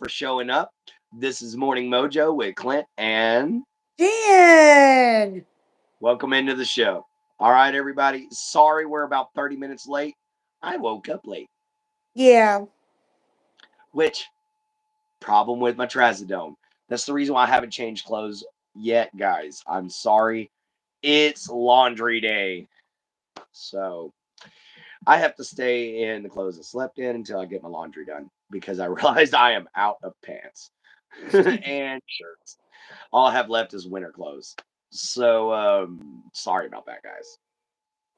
showing up. This is Morning Mojo with Clint and Jen! welcome into the show. All right, everybody. Sorry we're about 30 minutes late. I woke up late, Yeah. which problem with my trazodone. That's the reason why I haven't changed clothes yet, guys. I'm sorry. It's laundry day. So I have to stay in the clothes I slept in until I get my laundry done because I realized I am out of pants and shirts. All I have left is winter clothes. So sorry about that, guys.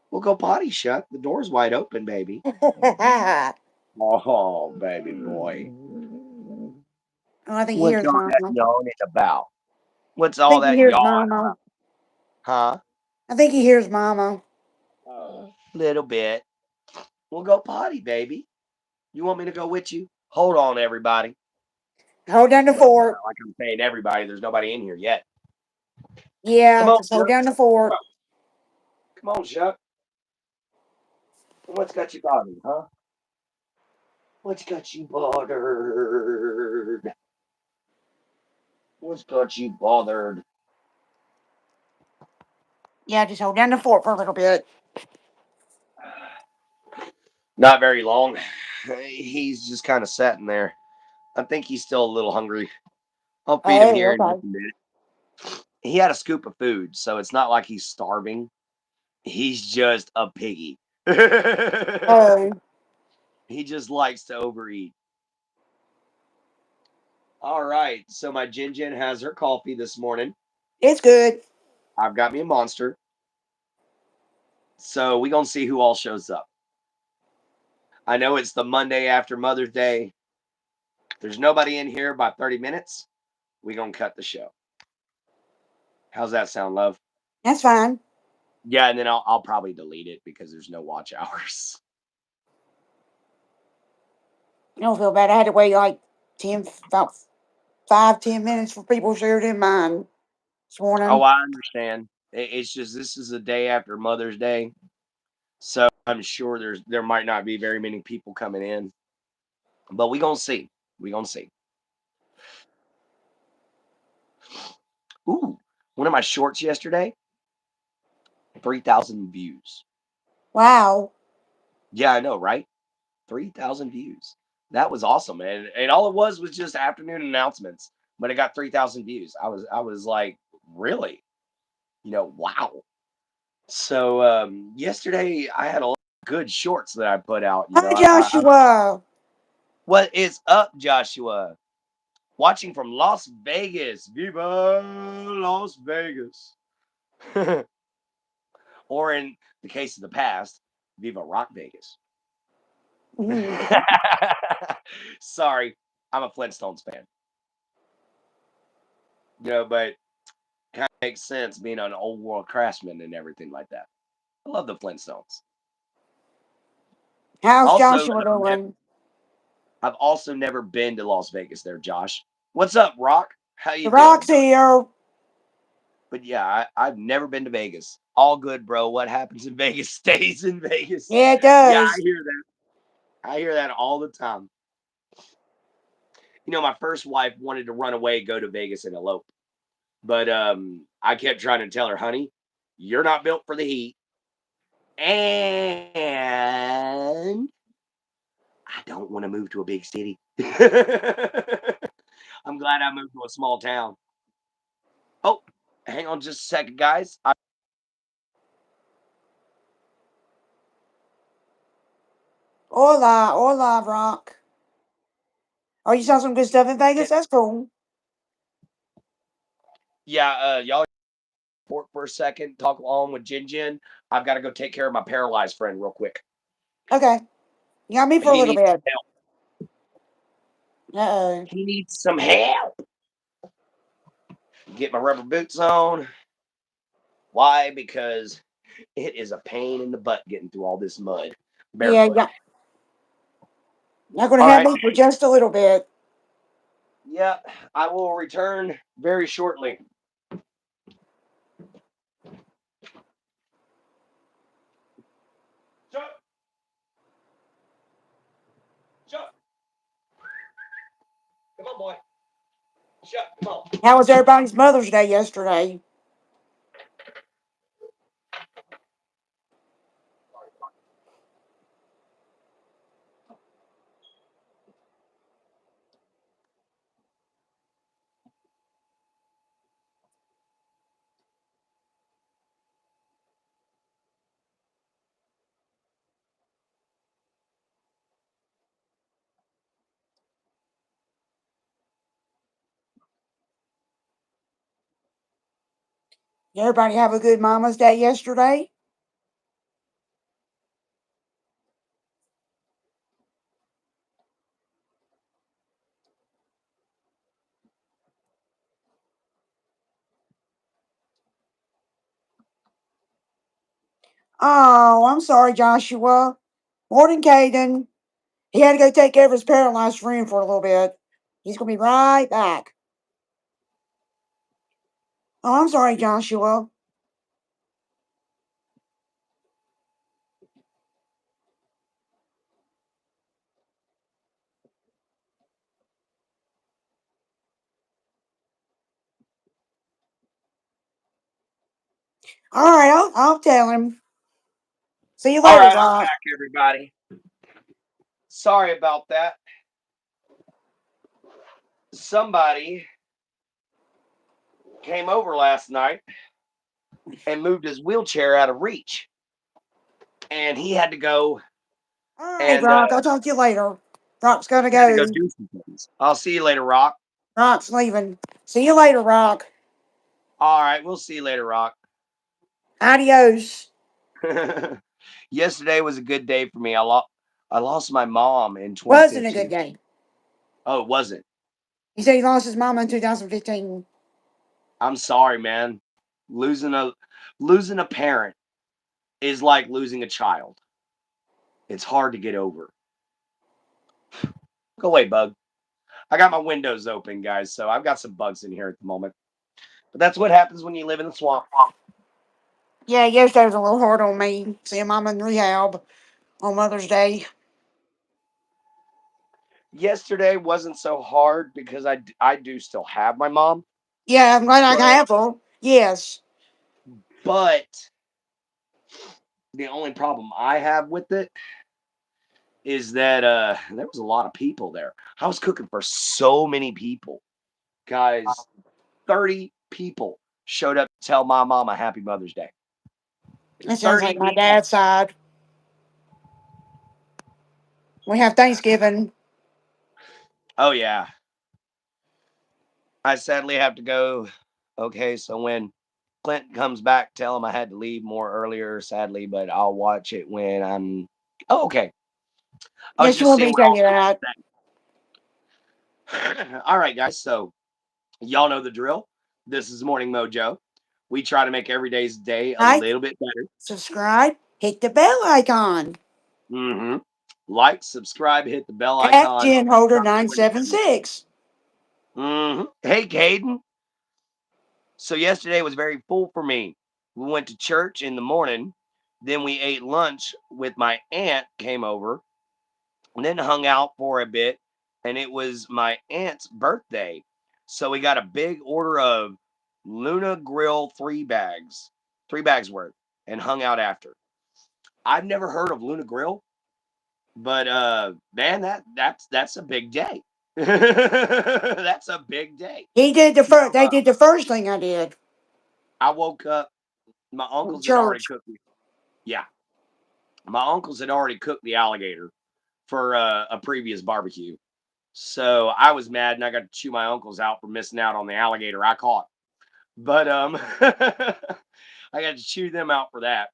We'll go potty shut. The door's wide open, baby. Oh, Oh, baby boy. I think he What's hears all that Mama. yawning about? What's I all think he that hears yawning Mama. about? Huh? I think he hears Mama. Little bit. We'll go potty, baby. You want me to go with you? Hold on, everybody. Hold down the Well, it's fort. not like I'm saying everybody. There's nobody in here yet. Come Yeah, on, just hold Chuck. down the fort. Come on, Chuck. What's got you bothered, huh? What's got you bothered? What's got you bothered? Yeah, just hold down the fort for a little bit. Not very long. He's just kind of sitting there. I think he's still a little hungry. I'll feed him Oh, here in just okay. a minute. He had a scoop of food, so it's not like he's starving. He's just a piggy. Oh, He just likes to overeat. All right. So my Jin has her coffee this morning. it's good. I've got me a monster. So we gonna see who all shows up. I know it's the Monday after Mother's Day. There's nobody in here by 30 minutes. We gonna cut the show. How's that sound, love? That's fine. Yeah, and then I'll probably delete it because there's no watch hours. I don't feel bad. I had to wait like about 5, 10 minutes for people to share it in mine this Oh, morning. I understand. It's just this is the day after Mother's Day, so I'm sure there might not be very many people coming in, but we gonna see. We gonna see. Ooh, one of my shorts yesterday, 3,000 views. Wow. Yeah, I know, right? 3,000 views. That was awesome, man. And all it was just afternoon announcements, but it got 3,000 views. I was like, really? Wow. So yesterday I had a lot of good shorts that I put out. Hi, I Joshua. what is up, Joshua? Watching from Las Vegas. Viva Las Vegas. Or in the case of the past, Viva Rock Vegas. Mhm. Sorry, I'm a Flintstones fan. But kind of makes sense being an old world craftsman and everything like that. I love the Flintstones. How's Also, Joshua doing? I've also never been to Las Vegas there, Josh. What's up, Rock? How The you doing, Rock's buddy? here. But yeah, I've never been to Vegas. All good, bro. What happens in Vegas stays in Vegas. Yeah, it Yeah, I does. hear that. I hear that all the time. My first wife wanted to run away, go to Vegas and elope. But I kept trying to tell her, honey, you're not built for the heat. And I don't want to move to a big city. I'm glad I moved to a small town. Oh, hang on just a second, guys. Hola, hola, Rock. Oh, you saw some good stuff in Vegas? That's cool. Yeah, y'all for a second, talk along with Jin. I've got to go take care of my paralyzed friend real quick. Okay. You got me for a He little needs bit. help. Uh-oh. He needs some help. Get my rubber boots on. Why? Because it is a pain in the butt getting through all this mud Yeah, barefoot. you're going to All have right. me for just a little bit. Yeah, I will return very shortly. Chuck, Chuck, Come on, boy. Shut. Come on. How was everybody's Mother's Day yesterday? Did everybody have a good Mama's Day yesterday? Oh, I'm sorry, Joshua. Morning, Caden. He had to go take care of his paralyzed friend for a little bit. He's going to be right back. Oh, I'm sorry, Joshua. All right, I'll tell him. See you All later, right, I'm Rock. back, everybody. Sorry about that. Somebody came over last night and moved his wheelchair out of reach, and he had to go All right, and Rock. I'll talk to you later. Rock's going to he had to go go. do some things. I'll see you later, Rock. Rock's leaving. See you later, Rock. All right, we'll see you later, Rock. Adios. Yesterday was a good day for me. I lost my mom in Wasn't a good 2015. day. Oh, it wasn't. He said he lost his mama in 2015. I'm sorry, man. Losing a losing a parent is like losing a child. It's hard to get over. Go away, bug. I got my windows open, guys, so I've got some bugs in here at the moment. But that's what happens when you live in the swamp. Yeah, yesterday was a little hard on me. Seeing mama in rehab on Mother's Day. Yesterday wasn't so hard because I do still have my mom, Yeah, I'm glad I can but have her. Yes. but the only problem I have with it is that there was a lot of people there. I was cooking for so many people. Guys, 30 people showed up to tell my mom a happy Mother's Day. That sounds 30 like my people. dad's side. We have Thanksgiving. Oh yeah. I sadly have to go. Okay, so when Clint comes back, tell him I had to leave more earlier, sadly, but I'll watch it when I'm oh, okay. I was Yes, you just want seeing me to what tell all you that. all right, guys. So y'all know the drill. This is Morning Mojo. We try to make every day's day a Like, little bit better. subscribe, hit the bell icon. Mm-hmm. Like, subscribe, hit the bell At icon. Jen Holder Try to join the family. 976. Mm-hmm. Hey, Caden. So yesterday was very full for me. We went to church in the morning, then we ate lunch with my aunt came over, and then hung out for a bit, and it was my aunt's birthday. So we got a big order of Luna Grill 3 bags worth, and hung out after. I've never heard of Luna Grill, but man, that's a big day. That's a big day. He did the Now first. They did the first thing I did. I woke up, my From uncles had already church. cooked me. Yeah, my uncles had already cooked the alligator for a previous barbecue. So I was mad and I got to chew my uncles out for missing out on the alligator I caught. But I got to chew them out for that.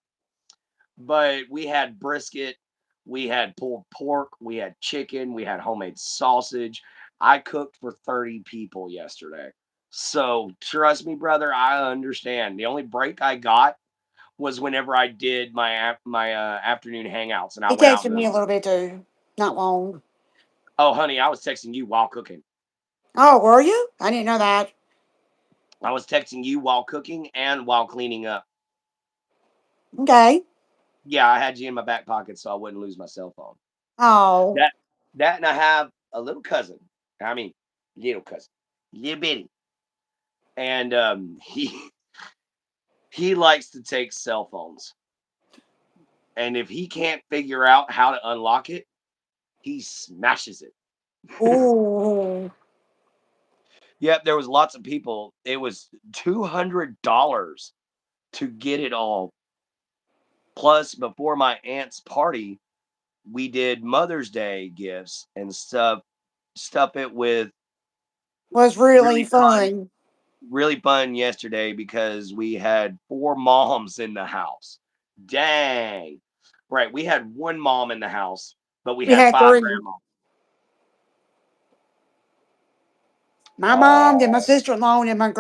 But we had brisket, we had pulled pork, we had chicken, we had homemade sausage. I cooked for 30 people yesterday. So trust me, brother, I understand. The only break I got was whenever I did my afternoon hangouts and I He went out texted in me a the little bit too. Not long. oh honey, I was texting you while cooking. Oh, were you? I didn't know that. I was texting you while cooking and while cleaning up. Okay. Yeah, I had you in my back pocket so I wouldn't lose my cell phone. Oh, That that and I have a little cousin. I mean, little cousin, little bitty, and he likes to take cell phones, and if he can't figure out how to unlock it, he smashes it. Oh, Yep, there was lots of people. It was $200 to get it all. Plus, before my aunt's party, we did Mother's Day gifts and stuff it with was really really fun fun. really fun yesterday because we had 4 moms in the house. Dang. Right, we had 1 mom in the house, but we We had had 5 3. grandmas. My mom, then my Oh, sister-in-law, and my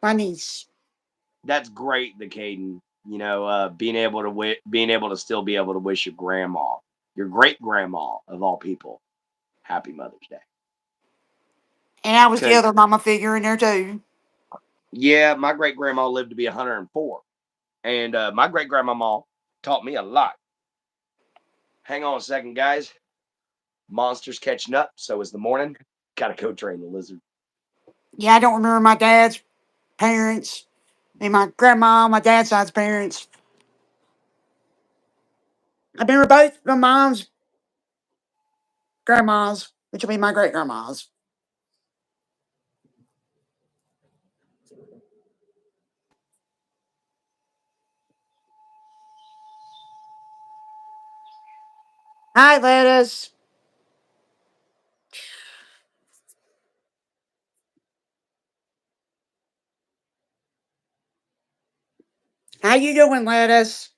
my niece. that's great, the Caden. Being able to still be able to wish your grandma, your great grandma of all people, happy Mother's Day. And I was the Because other mama figure in there too. yeah, my great grandma lived to be 104, and my great grandmama taught me a lot. Hang on a second, guys. Monsters catching up. So is the morning. Gotta go train the lizard. Yeah, I don't remember my dad's parents and my grandma, my dad's side's parents. I remember both my mom's grandmas, which will be my great grandmas. Hi, lettuce. How you doing, lettuce?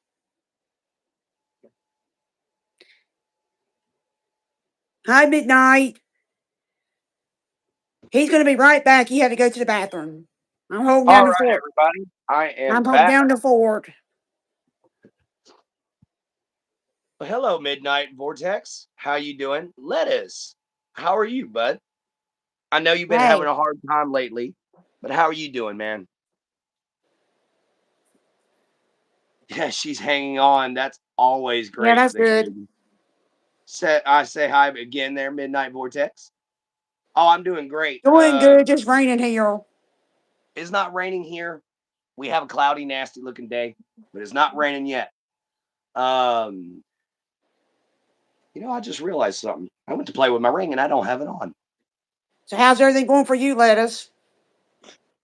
Hi, midnight. He's gonna be right back. He had to go to the bathroom. I'm holding All down the right, fort. everybody. I am I'm holding back. down the fort. Well, hello, Midnight Vortex. How you doing? Lettuce. How are you, bud? I know you've been having Hey, a hard time lately, but how are you doing, man? Yeah, she's hanging on. That's always yeah, great, that's the good. kid. I say hi again there, Midnight Vortex. Oh, I'm doing great. Doing good. Just raining here. It's not raining here. We have a cloudy, nasty looking day, but it's not raining yet. Um, I just realized something. I went to play with my ring and I don't have it on. So how's everything going for you, lettuce?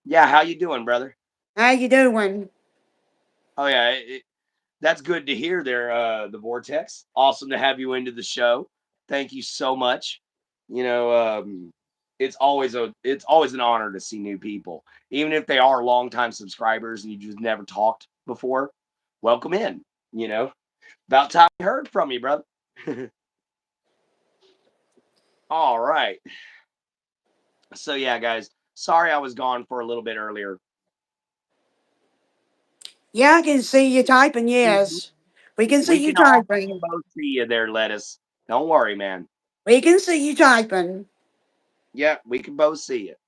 Yeah, how you doing, brother? How you doing? Oh yeah, that's good to hear there, the Vortex. Awesome to have you into the show. Thank you so much. You know, it's always an honor to see new people, even if they are longtime subscribers and you just never talked before. Welcome in. You know, about time we heard from you, brother. All right. So yeah, guys. Sorry I was gone for a little bit earlier. Yeah, I can see you typing. Mhm. Yes, we can see We you can typing. both see you there, Lettuce. Don't worry, man. We can see you typing. Yeah, we can both see it.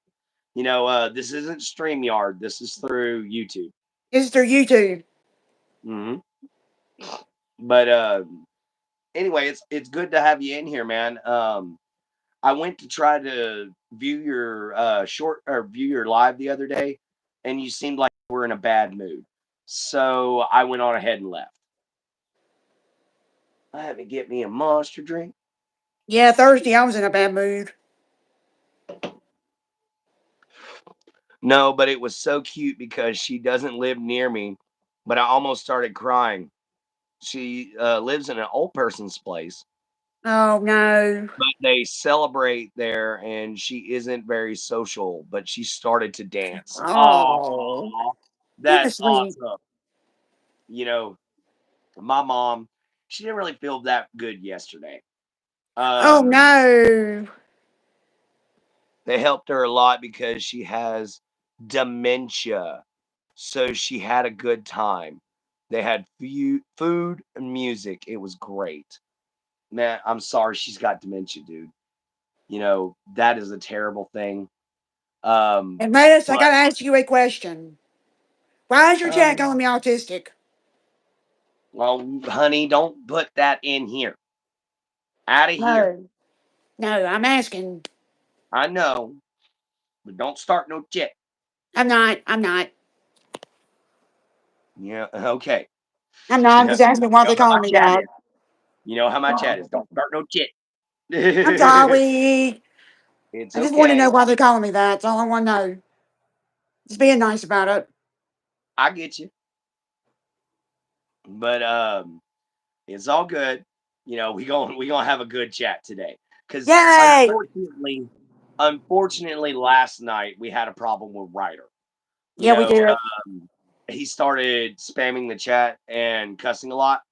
This isn't StreamYard. This is through YouTube. This is through YouTube. hmm But anyway, it's good to have you in here, man. I went to try to view your short or view your live the other day, and you seemed like you were in a bad mood. So I went on ahead and left. I had to get me a monster drink. Yeah, Thursday I was in a bad mood. No, but it was so cute because she doesn't live near me, but I almost started crying. She lives in an old person's place, Oh no. but they celebrate there, and she isn't very social, but she started to dance. Oh, Oh, you're that's sweet. awesome. You know, my mom, she didn't really feel that good yesterday. Oh Um, no. they helped her a lot because she has dementia. So she had a good time. They had food and music. It was great. Man, I'm sorry she's got dementia, dude. That is a terrible thing. And Metis, I But gotta ask you a question. Why is your chat um, calling me autistic? well, honey, don't put that in here. Out of here. No. No, I'm asking. I know, but don't start no shit. I'm not. I'm not. Yeah, okay. I'm not. I'm You just asking why know they how my calling me chat that. is. You know how my chat is. Don't start no shit. I'm sorry. It's I just want to know okay. why they're calling me that. That's all I want to know. Just being nice about it. I get you. But it's all good. We gonna have a good chat today. Cause Yay! unfortunately last night we had a problem with Ryder. You Yeah, we know, do. he started spamming the chat and cussing a lot.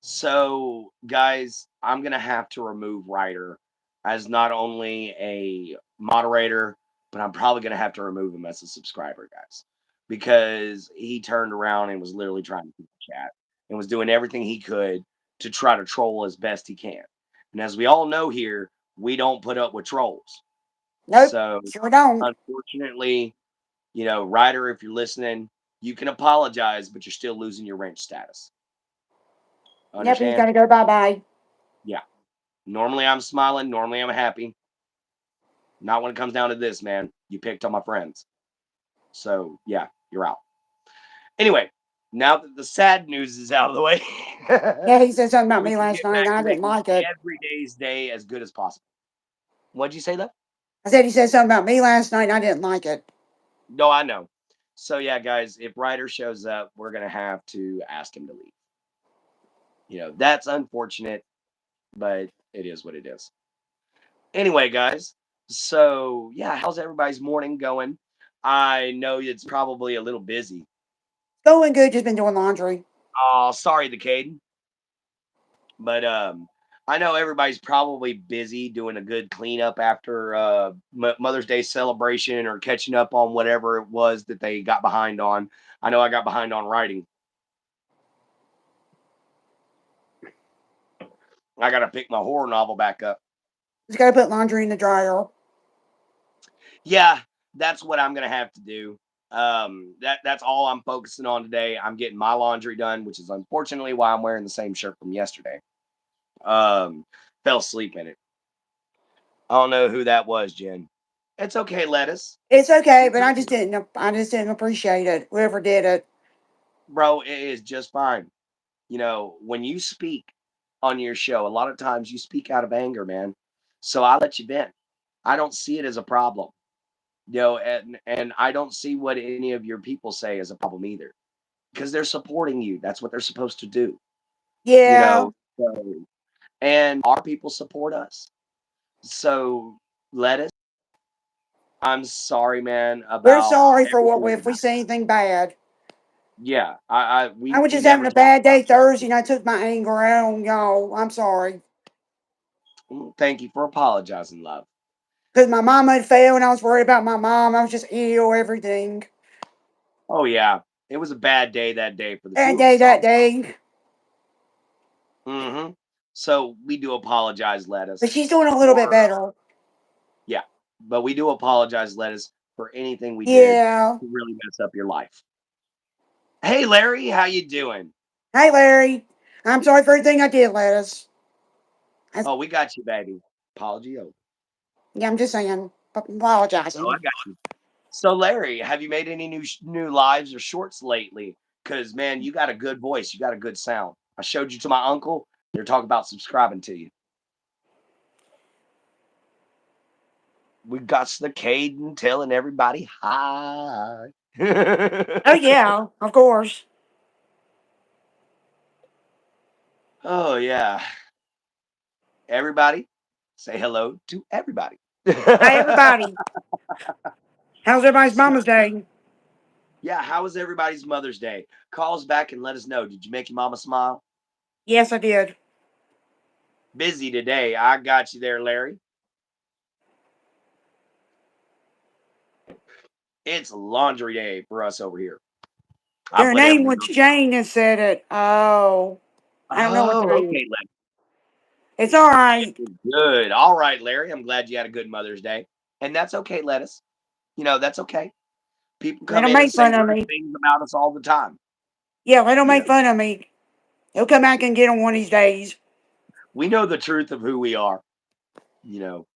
So, guys, I'm gonna have to remove Ryder as not only a moderator, but I'm probably gonna have to remove him as a subscriber, guys, because he turned around and was literally trying to keep the chat and was doing everything he could to try to troll as best he can. And as we all know here, we don't put up with trolls. Nope. So, Sure don't. unfortunately, Ryder, if you're listening, you can apologize, but you're still losing your rank status. Yep, he's Understand? got to go bye bye. Yeah. Normally I'm smiling. Normally I'm happy. Not when it comes down to this, man. You picked on my friends. So, yeah, you're out. Anyway, now that the sad news is out of the way, Yeah, he said something about we me can last get night and back I to didn't making like it. every day's day as good as possible. What'd you say, though? I said he said something about me last night and I didn't like it. No, I know. So, yeah, guys, if Ryder shows up, we're going to have to ask him to leave. That's unfortunate, but it is what it is. Anyway, guys, so yeah, how's everybody's morning going? I know it's probably a little busy. Going good, just been doing laundry. Oh, sorry, the Caden, but I know everybody's probably busy doing a good cleanup after Mother's Day celebration or catching up on whatever it was that they got behind on. I know I got behind on writing. I got to pick my horror novel back up. Just got to put laundry in the dryer. Yeah, that's what I'm gonna have to do. That's all I'm focusing on today. I'm getting my laundry done, which is unfortunately why I'm wearing the same shirt from yesterday. Um, Fell asleep in it. I don't know who that was, Jen. It's okay, lettuce. It's okay, It's but I okay, just didn't. I just didn't appreciate it. Whoever did it. bro. It is just fine. When you speak on your show, a lot of times you speak out of anger, man. So I let you vent. I don't see it as a problem. And I don't see what any of your people say as a problem either because they're supporting you. That's what they're supposed to do, you Yeah, know. So, and our people support us. So let us. I'm sorry, man, we're about sorry for what everything that if we happened. say anything bad. Yeah, I I we was we just having never a talk bad about day Thursday, and I took my anger out on y'all. I'm sorry it. Thank you for apologizing, love. because my mama had failed, and I was worried about my mom. I was just ill, everything. Oh yeah, it was a bad day that day for the Bad two of day us. that day, Mm-hmm. So we do apologize, but lettuce, she's doing a little for bit better. yeah, but we do apologize, lettuce, for anything we did Yeah. to really mess up your life. Hey, Larry, how you doing? Hey, Larry. I'm sorry for everything I did, Lettuce. I, Oh, we got you, baby. Apology over. yeah, I'm just saying. Oh, I Apologizing. got you. So, Larry, have you made any new lives or shorts lately? Because man, you got a good voice. You got a good sound. I showed you to my uncle. They're talking about subscribing to you. We got the Caden telling everybody hi. Oh, yeah, of course. Oh yeah, everybody, say hello to everybody. Hey, everybody. How's everybody's So, Mama's Day? yeah, how was everybody's Mother's Day? Call us back and let us know. Did you make your mama smile? Yes, I did. Busy today. I got you there, Larry. It's laundry day for us over here. I Their put name everything was on. Jane that said it. Oh, I don't know what Oh, name. okay, Larry. It's all right. Good. All right, Larry. I'm glad you had a good Mother's Day. And that's okay, Lettuce. That's okay. People They come don't in and make say fun of rude me. things about us all the time. Yeah, they don't You make know, fun of me. They'll come back and get them one of these days. we know the truth of who we are. You know,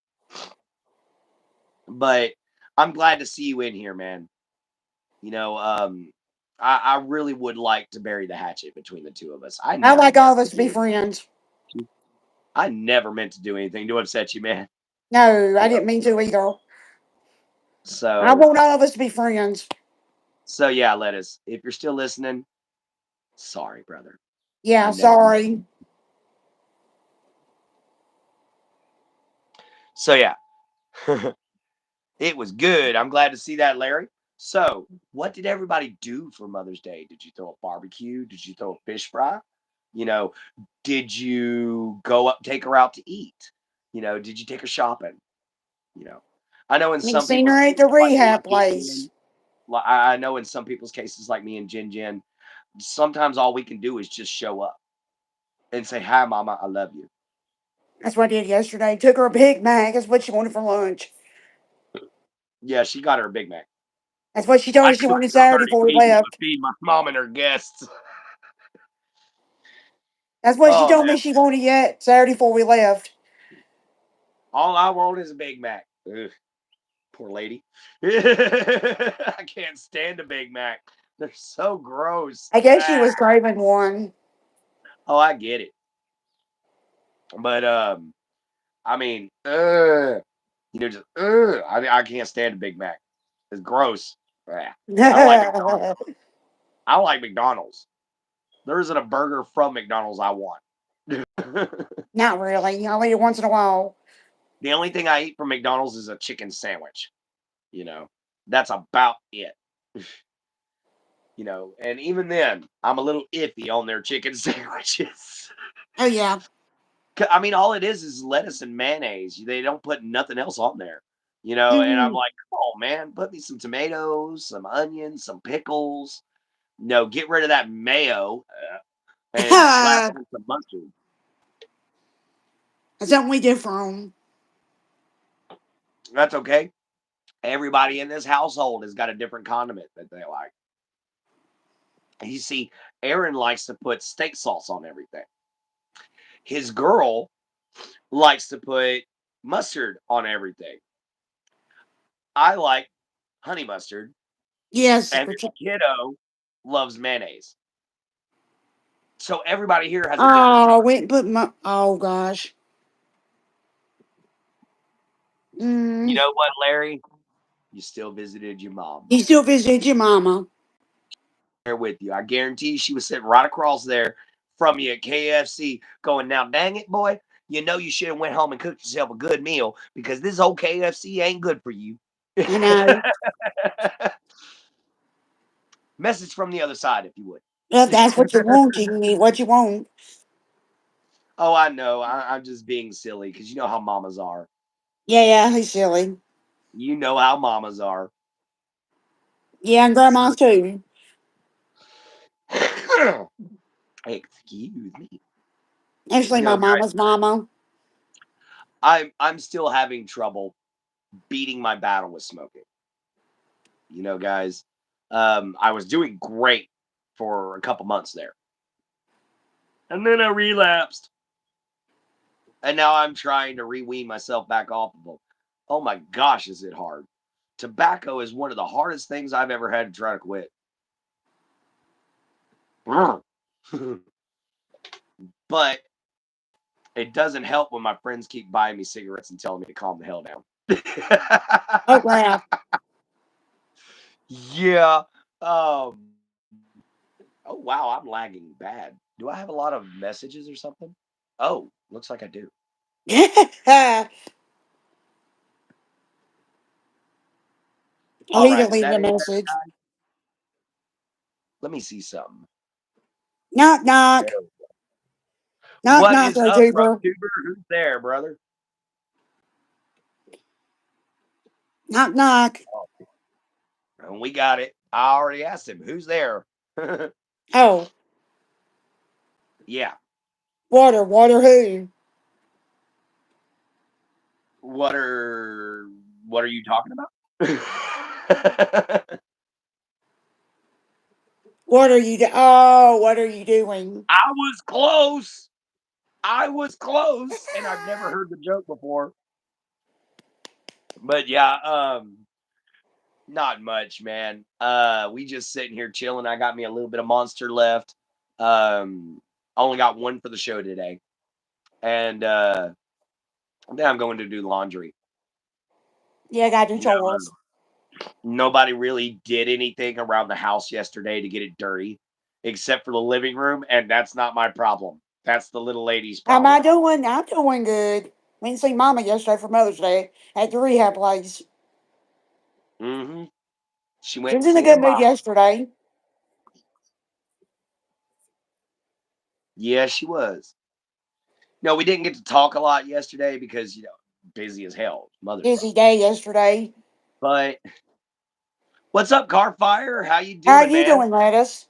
But I'm glad to see you in here, man. You know, I really would like to bury the hatchet between the two of us. I I never like all meant of us to to be do friends. anything. I never meant to do anything to upset you, man. No, I You didn't know, mean to either. I so want all of us to be friends. yeah, Lettuce. If you're still listening, sorry, brother. I Yeah, never. sorry. So yeah, it was good. I'm glad to see that, Larry. So, what did everybody do for Mother's Day? Did you throw a barbecue? Did you throw a fish fry? You know, did you go up, take her out to eat? Did you take her shopping? You know, I know in You some seen her people's at the cases, like me and rehab Jin place. Jin, I know in some people's cases, like me and Jin Jin, sometimes all we can do is just show up and say, "Hi, Mama, I love you." That's what I did yesterday. Took her a Big Mac. That's what she wanted for lunch. Yeah, she got her a Big Mac. That's what she told I us she cooked wanted for Saturday 30 before we people to left. feed my mom and her guests. That's what she Oh told man, me she wanted yet Saturday before we left. all I want is a Big Mac. Ugh, poor lady. I can't stand a Big Mac. They're so gross. I guess she Ah. was craving one. Oh, I get it. But I mean, just I can't stand a Big Mac. It's gross. Ah. I don't like McDonald's. Not I don't like McDonald's. There isn't a burger from McDonald's I want. really. I'll eat it once in a while. The only thing I eat from McDonald's is a chicken sandwich. You know, that's about it. And even then, I'm a little iffy on their chicken sandwiches. Oh yeah. I mean, all it is lettuce and mayonnaise. They don't put nothing else on there. And I'm Mm. like, oh man, put me some tomatoes, some onions, some pickles. No, get rid of that mayo and slap That's on some mustard. something we do for 'em. That's okay. Everybody in this household has got a different condiment that they like. You see, Aaron likes to put steak sauce on everything. His girl likes to put mustard on everything. I like honey mustard, Yes. and the kiddo loves mayonnaise. So everybody here has a different Oh, favorite. went and put my. Oh gosh. You Mm. know what, Larry? You still visited your mom. You still visit your mama. There with you. I guarantee she was sitting right across there from you at KFC going, now dang it, boy. You should have went home and cooked yourself a good meal because this old KFC ain't good for you. I know. Message from the other side, if you would. Well, if that's what you want. You can eat what you want. Oh, I know. I'm just being silly because you know how mamas are. Yeah, yeah. He's silly. You know how mamas are. Yeah, and grandma's too. So, excuse me. Actually, my Guys, mama's mama. I'm still having trouble beating my battle with smoking. Guys, I was doing great for a couple months there, and then I relapsed, and now I'm trying to re-wean myself back off of them. Oh my gosh, is it hard? Tobacco is one of the hardest things I've ever had to try to quit. But it doesn't help when my friends keep buying me cigarettes and telling me to calm the hell down. Oh, crap. Yeah. Um. Oh wow, I'm lagging bad. Do I have a lot of messages or something? Oh, looks like I do. Oh, All he right, is deleted that a any better, message. guys? Let me see something. Knock, There knock. we go. Knock, What knock, is up, YouTuber. Rotuber? Who's there, brother? Knock, knock. Oh, and we got it. I already asked him. Who's there? Oh, Yeah. water, water who? What are what are you talking about? What are you Oh, what are you doing? I was close. I was close, and I've never heard the joke before. But yeah, not much, man. We just sitting here chilling. I got me a little bit of Monster left. I only got one for the show today, and then I'm going to do laundry. Yeah, I gotta do You know, chores. nobody really did anything around the house yesterday to get it dirty, except for the living room, and that's not my problem. That's the little lady's How am I problem. doing? I'm doing good. We didn't see Mama yesterday for Mother's Day at the rehab place. Hmm. She She went was to in a see her good mood mom. yesterday. Yeah, she was. No, we didn't get to talk a lot yesterday because busy as hell, Mother's Day. Busy day yesterday. But what's up, Carfire? How you How doing, you man? doing, Lettuce?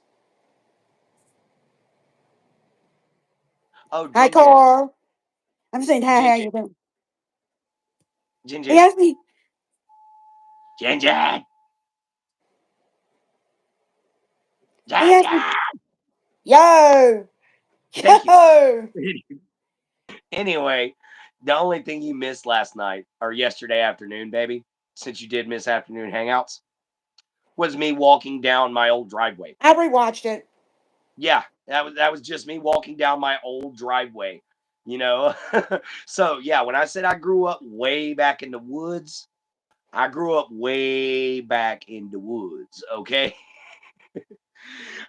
Oh, Hi, Jen Jen. Carl. I'm saying hi. Jen How Jen. you doing? Jen He Jen. asked me. Jen Jen. He Jen asked me. Jen. Yo, Thank you. yo. Anyway, the only thing you missed last night or yesterday afternoon, baby, since you did miss afternoon hangouts, was me walking down my old driveway. I rewatched it. Yeah, that was just me walking down my old driveway. You know, so yeah, when I said I grew up way back in the woods, I grew up way back in the woods. Okay,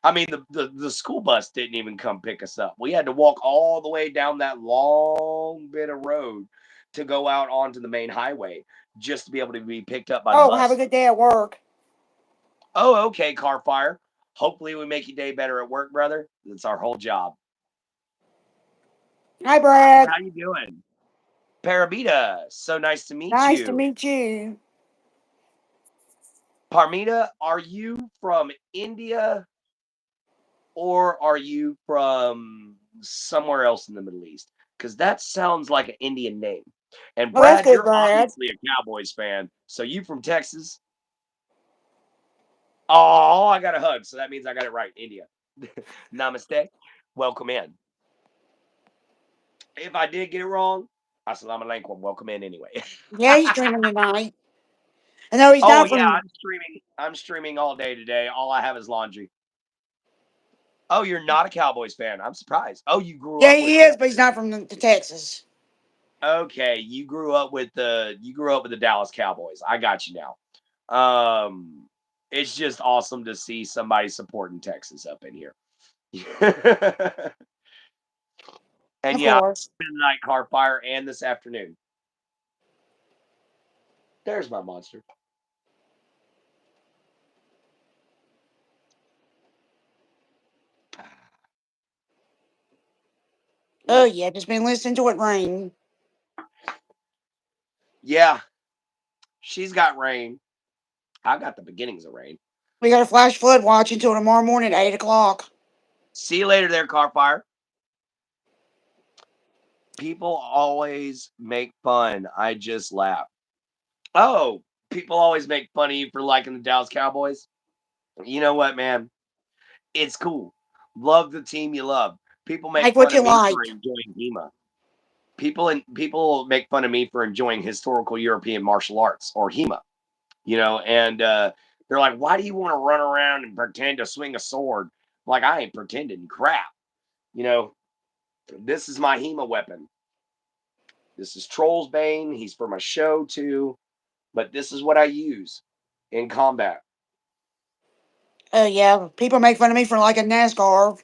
I mean the school bus didn't even come pick us up. We had to walk all the way down that long bit of road to go out onto the main highway just to be able to be picked up by the Oh, have a bus. good day at work. Oh, okay, car fire. Hopefully we make your day better at work, brother. That's our whole job. Hi, Brad. How you doing? Parabita, so nice to meet Nice to you. meet you. Parmita, are you from India or are you from somewhere else in the Middle East? Because that sounds like an Indian name. And Well, that's Brad, good, you're Brad. obviously a Cowboys fan. So you from Texas? Oh, I got a hug. So that means I got it right. India. Namaste. Welcome in. If I did get it wrong, assalamu alaikum. Welcome in anyway. Yeah, he's streaming tonight. I know he's Oh not yeah, from. I'm streaming all day today. All I have is laundry. Oh, you're not a Cowboys fan. I'm surprised. Oh, you grew Yeah, up with he the is, but he's not from the Texas. Okay, you grew up with the Dallas Cowboys. I got you now. It's just awesome to see somebody supporting Texas up in here. And Of yeah, course. midnight car fire and this afternoon. There's my monster. Oh Nice. yeah, just been listening to it rain. Yeah, she's got rain. I got the beginnings of rain. We got a flash flood watch until tomorrow morning at 8 o'clock. See you later there, car fire. People always make fun. I just laugh. Oh, people always make fun of you for liking the Dallas Cowboys. You know what, man? It's cool. Love the team you love. People make Like what fun of you me for like. enjoying HEMA. People make fun of me for enjoying historical European martial arts or HEMA. And they're like, "Why do you want to run around and pretend to swing a sword?" Like I ain't pretending crap. You know, this is my HEMA weapon. This is Troll's Bane. He's for my show too, but this is what I use in combat. Oh yeah, people make fun of me for liking NASCAR.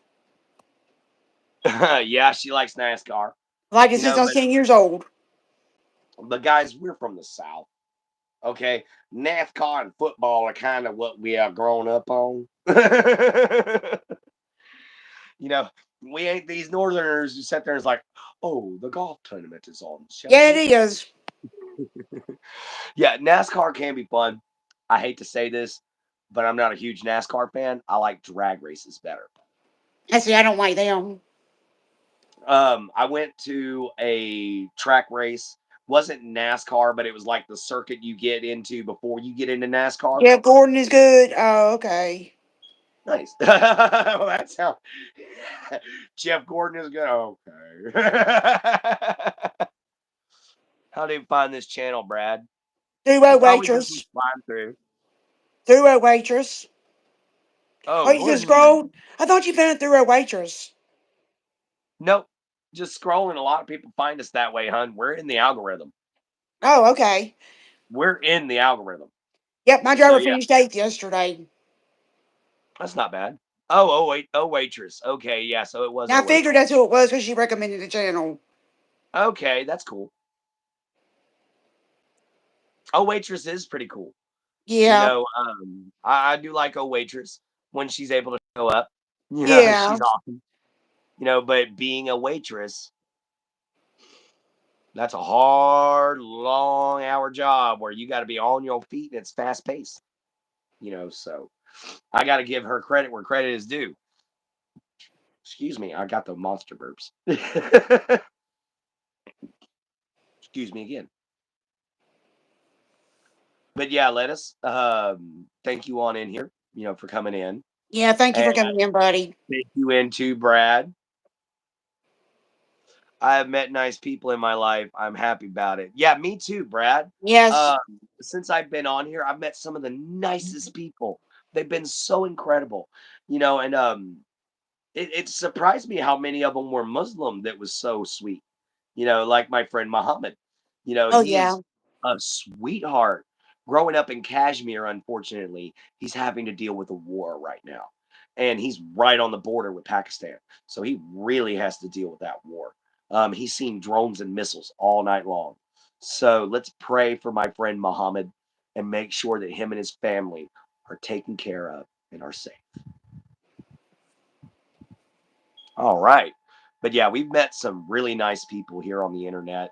Yeah, she likes NASCAR. Like it You since know, I was 10 years old. but guys, we're from the South. Okay, NASCAR and football are kind of what we are grown up on. you know, we ain't these Northerners who sit there and is like, "Oh, the golf tournament is on, Yeah, it Shelby." is. Yeah, NASCAR can be fun. I hate to say this, but I'm not a huge NASCAR fan. I like drag races better. I see. I don't like them. I went to a track race. Wasn't NASCAR, but it was like the circuit you get into before you get into NASCAR. Jeff Gordon is good. Oh, okay. Nice. Well, that's how Jeff Gordon is good. Okay. How do you find this channel, Brad? Duo Oh, we just was waitress. flying through. Duo waitress. Oh, Oh, you just Morning. scrolled? I thought you found it through a waitress. Nope. Just scrolling. A lot of people find us that way, hun. We're in the algorithm. Oh, okay. We're in the algorithm. Yep, my So driver yeah, finished eighth yesterday. that's not bad. Oh wait, oh waitress. Okay, yeah. So it was Now oh I figured waitress. that's who it was because she recommended the channel. Okay, that's cool. Oh waitress is pretty cool. Yeah. I do like oh waitress when she's able to show up. Yeah. She's awesome. But being a waitress, that's a hard, long hour job where you got to be on your feet and it's fast paced. So I got to give her credit where credit is due. Excuse me, I got the monster burps. Excuse me again. But yeah, lettuce. Thank you on in here, for coming in. Yeah, thank you And for coming in, buddy. thank you in too, Brad. I have met nice people in my life. I'm happy about it. Yeah, me too, Brad. Yes. Um, since I've been on here, I've met some of the nicest people. They've been so incredible, and it surprised me how many of them were Muslim that was so sweet. Like my friend Muhammad. Oh, He yeah. is a sweetheart. Growing up in Kashmir, unfortunately, he's having to deal with a war right now. And he's right on the border with Pakistan. So he really has to deal with that war. He's seen drones and missiles all night long. So let's pray for my friend Muhammad and make sure that him and his family are taken care of and are safe. All right. But yeah, we've met some really nice people here on the internet.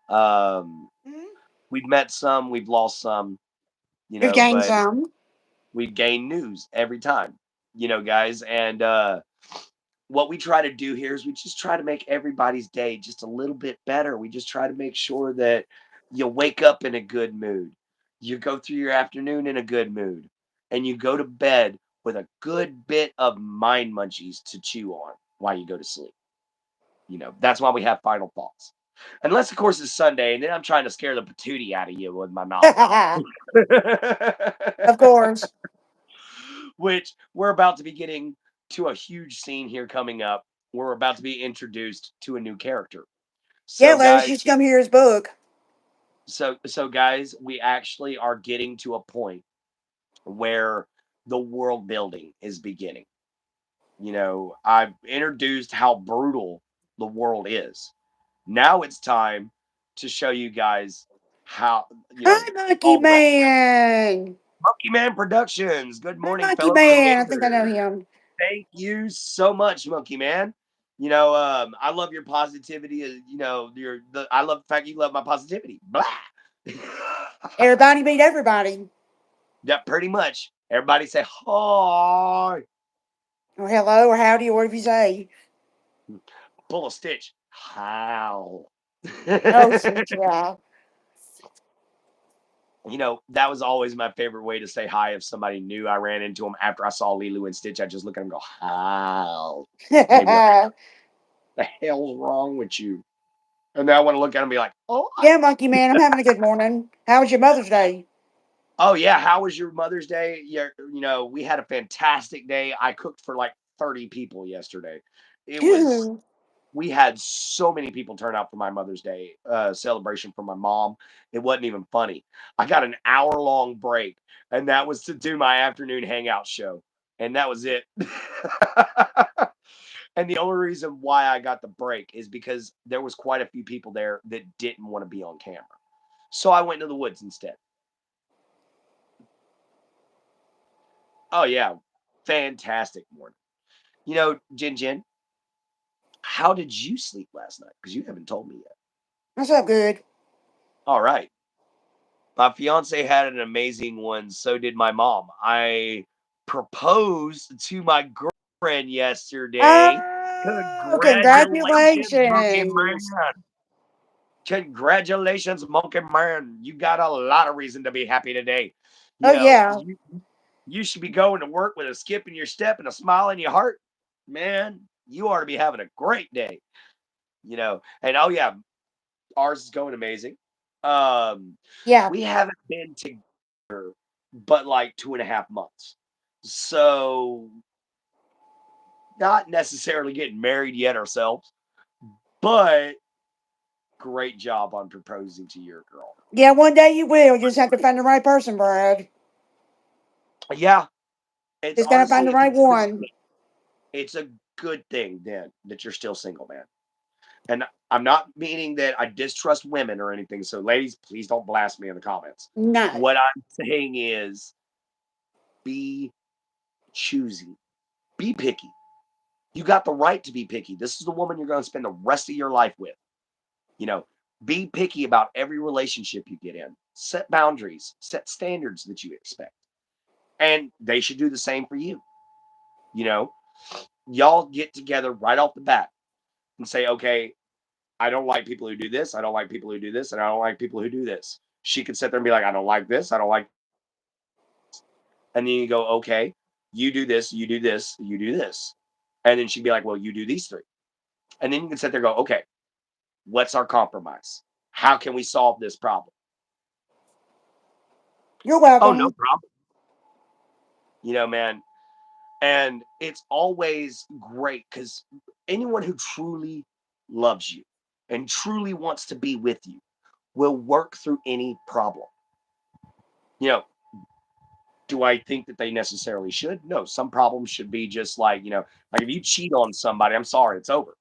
Um, Mhm. we've met some, we've lost some, We've gained but some. we gain news every time, guys. And what we try to do here is we just try to make everybody's day just a little bit better. We just try to make sure that you wake up in a good mood, you go through your afternoon in a good mood, and you go to bed with a good bit of mind munchies to chew on while you go to sleep. That's why we have final thoughts. Unless, of course, it's Sunday, and then I'm trying to scare the patootie out of you with my mouth. Of course. Which we're about to be getting to a huge scene here coming up. We're about to be introduced to a new character. Yeah, So, Lettuce, guys, you should come hear his book. so guys, we actually are getting to a point where the world building is beginning. I've introduced how brutal the world is. Now it's time to show you guys how, Hi, Monkey all the rest. Man. Monkey Man Productions. Good Hi, morning, Monkey fellow Man. I think I know creators. him. Thank you so much, Monkey Man. I love your positivity. I love the fact you love my positivity. Blah. Everybody meet everybody. Yeah, pretty much. Everybody say hi. Or hello, or howdy, or whatever you say. Pull a stitch. How? Oh, sweet, yeah. That was always my favorite way to say hi if somebody knew I ran into them after I saw Lilo and Stitch. I just look at them and go, how? And they'd be like, the hell's wrong with you? And then I want to look at them and be like, oh, Yeah, Monkey Man, I'm having a good morning. How was your Mother's Day? oh yeah, how was your Mother's Day? Yeah, we had a fantastic day. I cooked for like 30 people yesterday. It was Ooh. We had so many people turn out for my Mother's Day celebration for my mom. It wasn't even funny. I got an hour-long break, and that was to do my afternoon hangout show, and that was it. And the only reason why I got the break is because there was quite a few people there that didn't want to be on camera. So I went to the woods instead. Oh yeah, fantastic morning. Jen, how did you sleep last night? Because you haven't told me yet. What's up, good? All right. My fiance had an amazing one. So did my mom. I proposed to my girlfriend yesterday. Oh, Congratulations, monkey congratulations. man. Congratulations, monkey man. You got a lot of reason to be happy today. You Oh, know, yeah. you, you should be going to work with a skip in your step and a smile in your heart. Man, you ought to be having a great day. And oh yeah, ours is going amazing. Um, Yeah. we haven't been together but like 2.5 months. So not necessarily getting married yet ourselves, but great job on proposing to your girl. Yeah, one day you will. You just have to find the right person, Brad. Yeah, it's Just gotta find honestly the right one. it's a good thing then that you're still single, man. And I'm not meaning that I distrust women or anything. So, ladies, please don't blast me in the comments. No. What I'm saying is be choosy, be picky. You got the right to be picky. This is the woman you're going to spend the rest of your life with. You know, be picky about every relationship you get in. Set boundaries, set standards that you expect. And they should do the same for you. You know, y'all get together right off the bat and say, okay, I don't like people who do this. I don't like people who do this. And I don't like people who do this. She could sit there and be like, I don't like this. I don't like. And then you go, okay, you do this, you do this, you do this. And then she'd be like, well, you do these three. And then you can sit there and go, okay, what's our compromise? How can we solve this problem? You're Oh, no welcome. problem. Man. And it's always great because anyone who truly loves you and truly wants to be with you will work through any problem. You know, do I think that they necessarily should? No, some problems should be just like, like if you cheat on somebody, I'm sorry, it's over.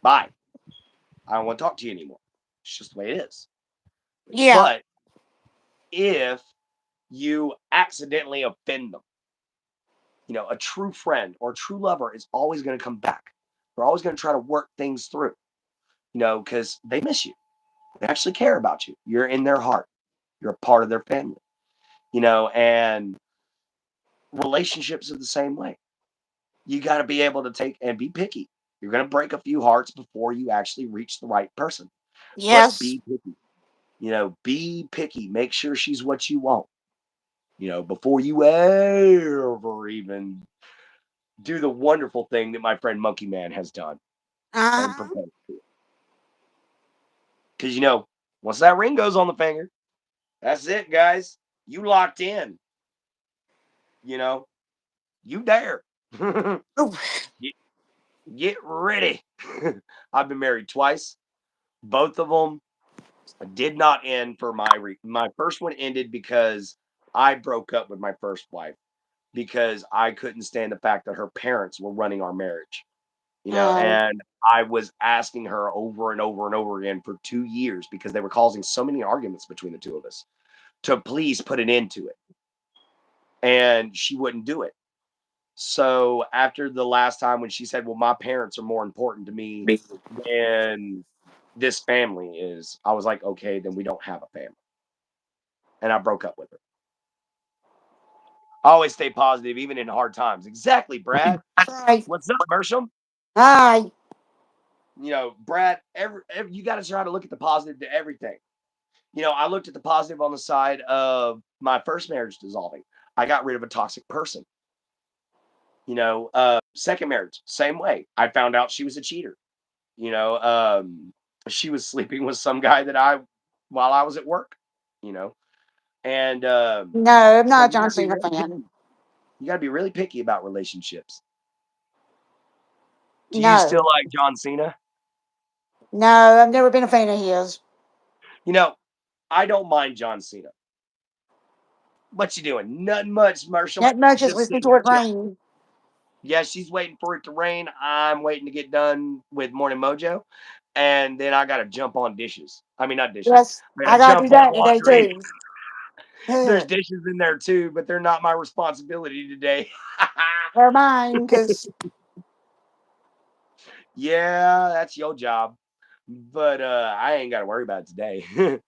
Bye. I don't want to talk to you anymore. It's just the way it is. Yeah. But if you accidentally offend them, a true friend or true lover is always going to come back. They're always going to try to work things through, because they miss you. They actually care about you. You're in their heart. You're a part of their family, and relationships are the same way. You got to be able to take and be picky. You're going to break a few hearts before you actually reach the right person, but Yes. be picky. Be picky. Make sure she's what you want, before you ever even do the wonderful thing that my friend Monkey Man has done and Uh-huh. proposed. Because, once that ring goes on the finger, that's it, guys. You locked in, you know, you there. Ooh. get, get ready. I've been married twice. Both of them did not end for my first one ended because I broke up with my first wife because I couldn't stand the fact that her parents were running our marriage. Oh. And I was asking her over and over and over again for 2 years because they were causing so many arguments between the two of us to please put an end to it. And she wouldn't do it. So after the last time when she said, "Well, my parents are more important to me than this family is," I was like, "Okay, then we don't have a family." And I broke up with her. I always stay positive even in hard times. Exactly, Brad. Right. What's up, Mersham? Hi. Brad, every you got to try to look at the positive to everything. I looked at the positive on the side of my first marriage dissolving. I got rid of a toxic person. Second marriage, same way. I found out she was a cheater. You know, um, she was sleeping with some guy while I was at work. You know, and No, I'm so not a you got John to be Cena really fan. picky. You got to be really picky about relationships. Do you No. still like John Cena? No, I've never been a fan of his. You know, I don't mind John Cena. What you doing? Nothing much, Marshall. Not much as Just listening sitting to here it chilling. rain. Yeah, she's waiting for it to rain. I'm waiting to get done with Morning Mojo. And then I got to jump on dishes. I mean, not dishes. Yes, I got I to gotta do jump on that today laundry. too. There's Never dishes in there too, but they're not my responsibility today. mind, because Yeah, that's your job. But I ain't got to worry about it today.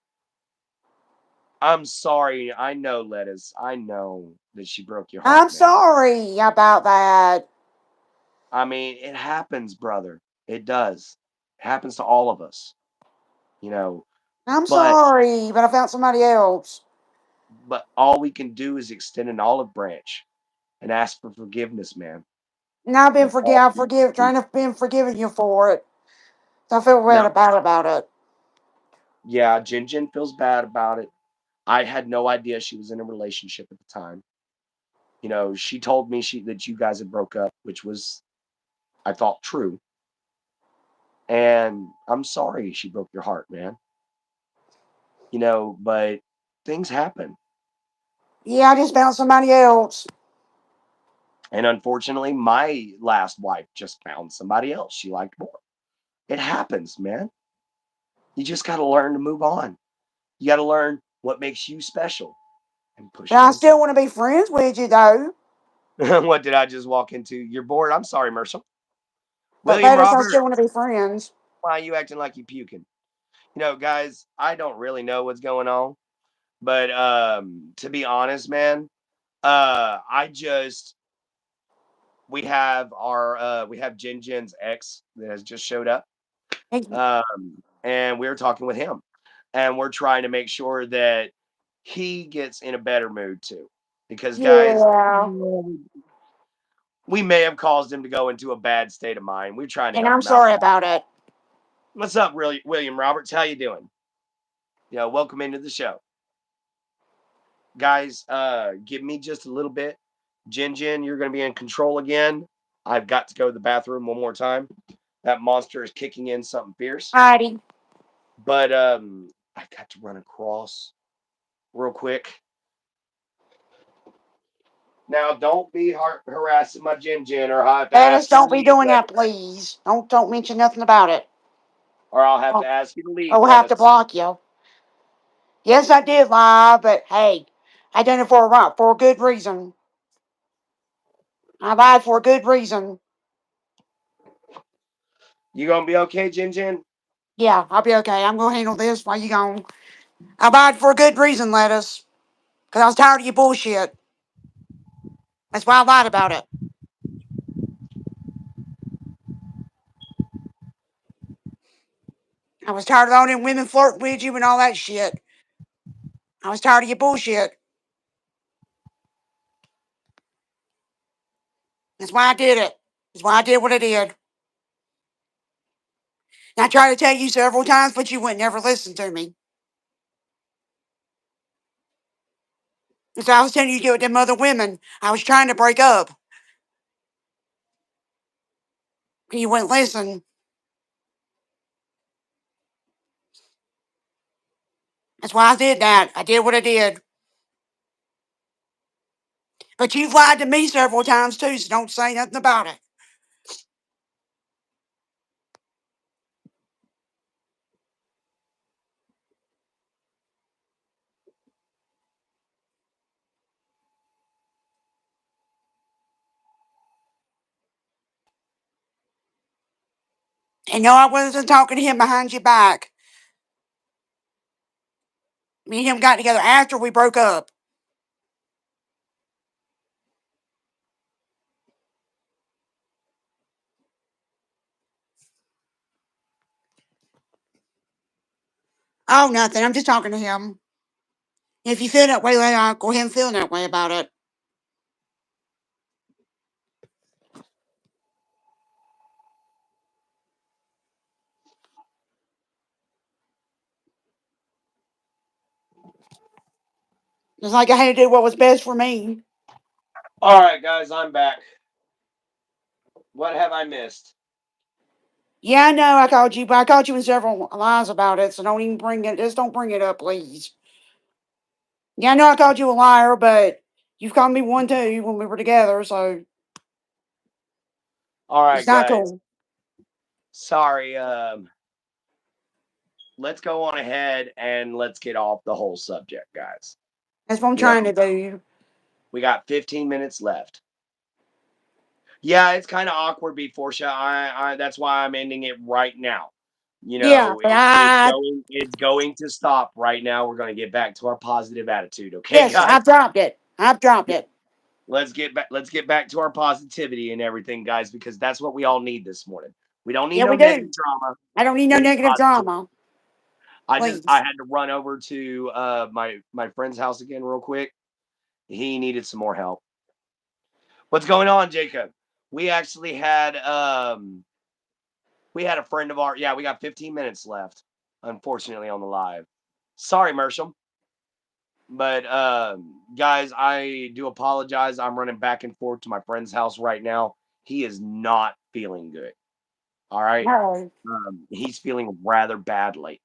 I'm sorry. I know, Lettuce. I know that she broke your heart, I'm man. sorry about that. I mean, it happens, brother. It does. It happens to all of us, you know. I'm But sorry, but I found somebody else. all we can do is extend an olive branch and ask for forgiveness, man. And I've been That's all we can do. trying to been forgiving you for it. So I feel No, bad about it. Yeah, Jin Jin feels bad about it. I had no idea she was in a relationship at the time. She told me that you guys had broke up, which was I thought true. And I'm sorry she broke your heart, man. But things happen. Yeah, I just found somebody else. And unfortunately, my last wife just found somebody else she liked more. It happens, man. You just got to learn to move on. You got to learn what makes you special and push But it I on still someone. want to be friends with you, though. What did I just walk into? You're bored. I'm sorry, Mercer. But William Lettuce, I still Robert, want to be friends. why are you acting like you puking? Guys, I don't really know what's going on, but to be honest, man, I just we have Jin Jin's ex that has just showed up. And we were talking with him, and we're trying to make sure that he gets in a better mood too. Because guys, Yeah. we may have caused him to go into a bad state of mind. We're trying to And help I'm him out. sorry about it. What's up, really, William Roberts? How you doing? Welcome into the show, guys. Give me just a little bit. Jin Jin, you're going to be in control again. I've got to go to the bathroom one more time. That monster is kicking in something fierce. Heidi. But I've got to run across real quick. Now, don't be harassing my Jin Jin, or I'll have to Lettuce, ask you to don't be leave, doing that, lettuce. please. Don't mention nothing about it. Or I'll have to I'll, ask you to leave, I'll have to lettuce. block you. Yes, I did lie, but hey, I done it for a good reason. I lied for a good reason. You gonna be okay, Jin Jin? Yeah, I'll be okay. I'm gonna handle this while you gone. I lied for a good reason, Lettuce. Because I was tired of your bullshit. That's why I lied about it. I was tired of all them women flirting with you and all that shit. I was tired of your bullshit. That's why I did it. That's why I did what I did. And I tried to tell you several times, but you wouldn't never listen to me. And so I was telling you to get with them other women. I was trying to break up. And you wouldn't listen. That's why I did that. I did what I did. But you've lied to me several times too, so don't say nothing about it. And no, I wasn't talking to him behind your back. Me and him got together after we broke up. Oh, nothing. I'm just talking to him. If you feel that way, then I'll go ahead and feel that way about it. It's like I had to do what was best for me. All right, guys, I'm back. What have I missed? Yeah, I know I called you, but I called you in several lies about it, so don't even bring it. Just don't bring it up, please. Yeah, I know I called you a liar, but you've called me one too when we were together, so All it's right, not guys. cool. Sorry. Let's go on ahead and let's get off the whole subject, guys. That's what I'm You know, trying to do. we got 15 minutes left. Yeah, it's kind of awkward before show. That's why I'm ending it right now. Yeah, but It's going to stop right now. We're going to get back to our positive attitude, okay, yes, guys? I've dropped it. I've dropped Yeah, it. let's get back to our positivity and everything, guys, because that's what we all need this morning. We don't need Yeah, no we negative do. drama. I don't need no We need negative positivity. drama, I please. had to run over to my friend's house again real quick. He needed some more help. What's going on, Jacob? We actually had we had a friend of ours. Yeah, we got 15 minutes left. unfortunately, on the live. Sorry, Mersham. But guys, I do apologize. I'm running back and forth to my friend's house right now. He is not feeling good. All right. No. He's feeling rather badly.